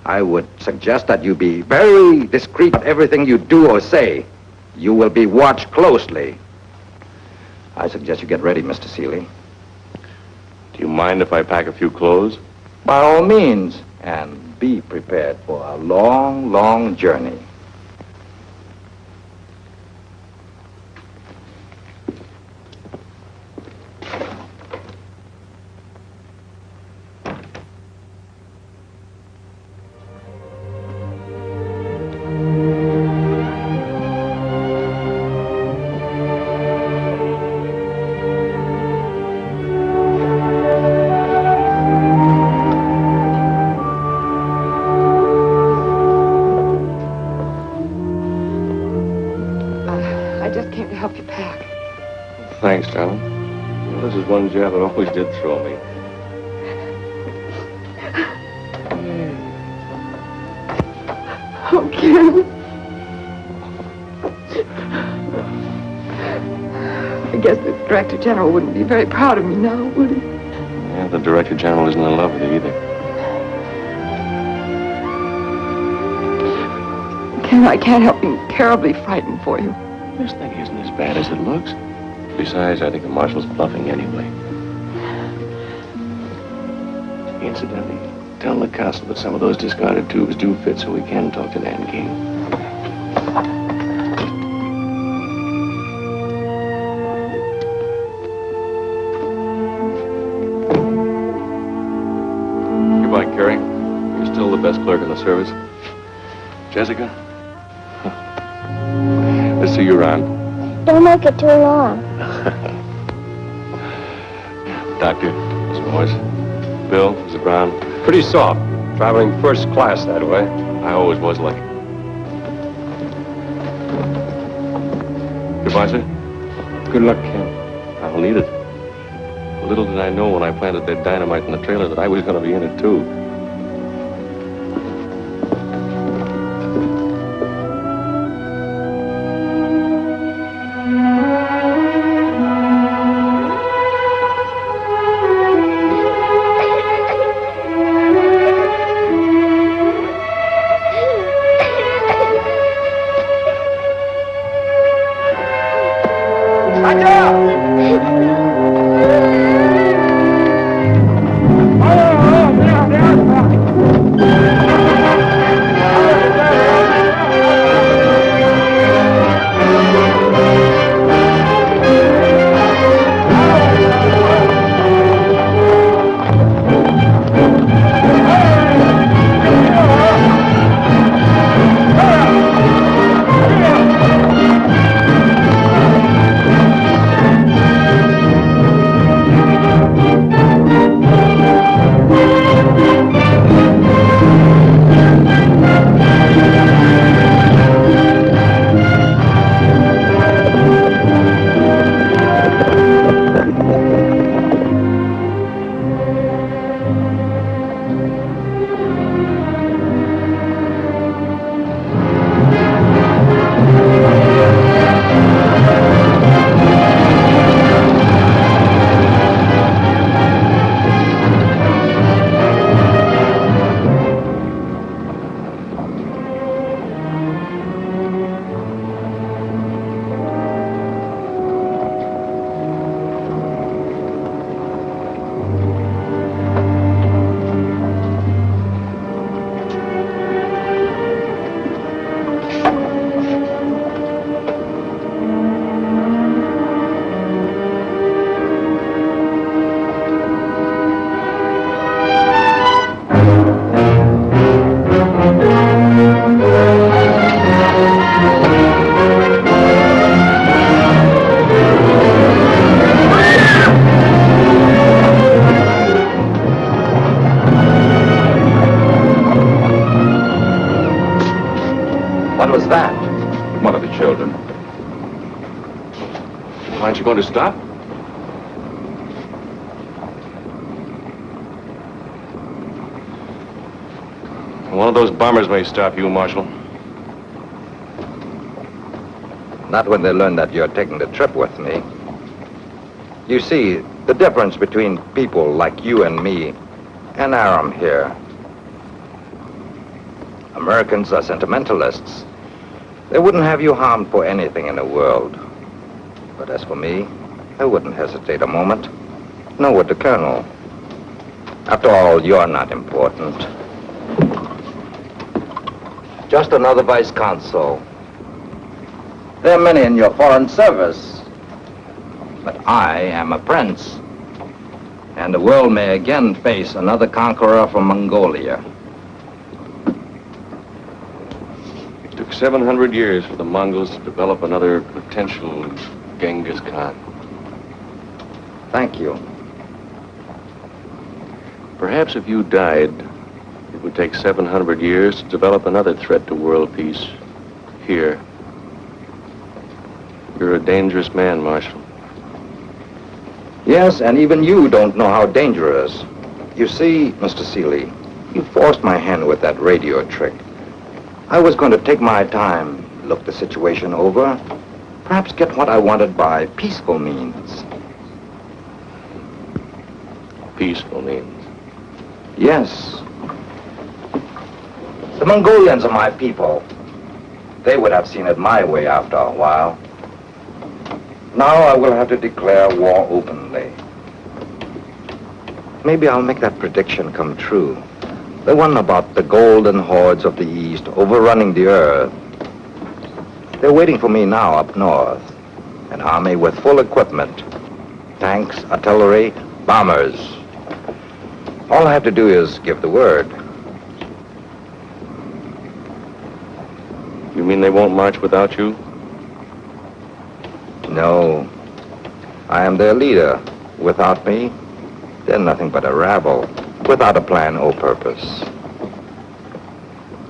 I would suggest that you be very discreet about everything you do or say. You will be watched closely. I suggest you get ready, Mr. Seeley. Do you mind if I pack a few clothes? By all means, and be prepared for a long, long journey. Thanks, darling. Well, this is one job that always did throw me. Oh, Ken. I guess the Director General wouldn't be very proud of me now, would he? Yeah, the Director General isn't in love with you either. Ken, I can't help being terribly frightened for you. This thing isn't as bad as it looks. Besides, I think the Marshal's bluffing anyway. Incidentally, tell the Consul that some of those discarded tubes do fit so we can talk to Nanking. Goodbye, Carrie. You're still the best clerk in the service. Jessica? Let's see you around. Don't make it too long. Doctor, Mr. Morris, Bill, Mr. Brown. Pretty soft. Traveling first class that way. I always was lucky. Goodbye, sir. Good luck, Ken. I'll need it. Little did I know when I planted that dynamite in the trailer that I was going to be in it, too. What was that? One of the children. Aren't you going to stop? One of those bombers may stop you, Marshal. Not when they learn that you're taking the trip with me. You see, the difference between people like you and me and Aram here. Americans are sentimentalists. They wouldn't have you harmed for anything in the world. But as for me, I wouldn't hesitate a moment. Nor would the Colonel. After all, you're not important. Just another vice consul. There are many in your foreign service. But I am a prince. And the world may again face another conqueror from Mongolia. It took 700 years for the Mongols to develop another potential Genghis Khan. Thank you. Perhaps if you died, it would take 700 years to develop another threat to world peace. Here. You're a dangerous man, Marshal. Yes, and even you don't know how dangerous. You see, Mr. Seeley, you forced my hand with that radio trick. I was going to take my time, look the situation over, perhaps get what I wanted by peaceful means. Peaceful means? Yes. The Mongolians are my people. They would have seen it my way after a while. Now I will have to declare war openly. Maybe I'll make that prediction come true. The one about the golden hordes of the East overrunning the earth. They're waiting for me now up north. An army with full equipment. Tanks, artillery, bombers. All I have to do is give the word. You mean they won't march without you? No. I am their leader. Without me, they're nothing but a rabble. Without a plan or purpose.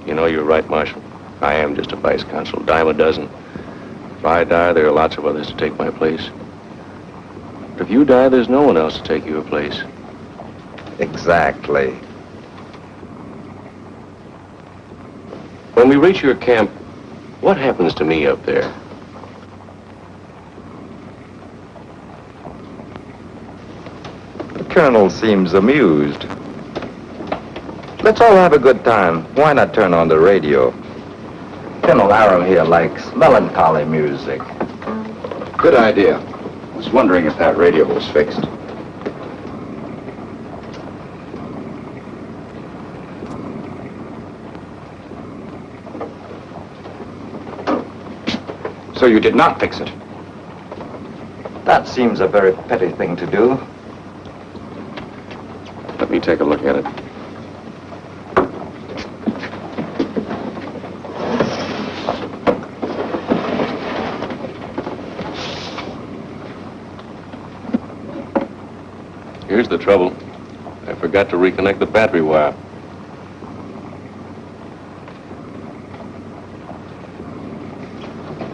You know, you're right, Marshal. I am just a vice consul, dime a dozen. If I die, there are lots of others to take my place. But if you die, there's no one else to take your place. Exactly. When we reach your camp, what happens to me up there? The colonel seems amused. Let's all have a good time. Why not turn on the radio? Colonel Aram here likes melancholy music. Good idea. I was wondering if that radio was fixed. So you did not fix it? That seems a very petty thing to do. Let me take a look at it. Here's the trouble. I forgot to reconnect the battery wire.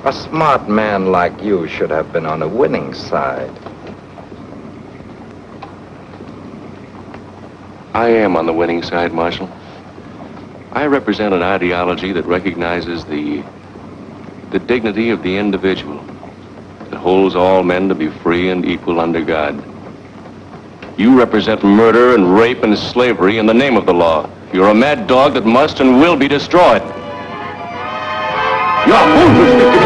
A smart man like you should have been on the winning side. I am on the winning side, Marshal. I represent an ideology that recognizes the dignity of the individual, that holds all men to be free and equal under God. You represent murder and rape and slavery in the name of the law. You're a mad dog that must and will be destroyed. You're a fool to speak to me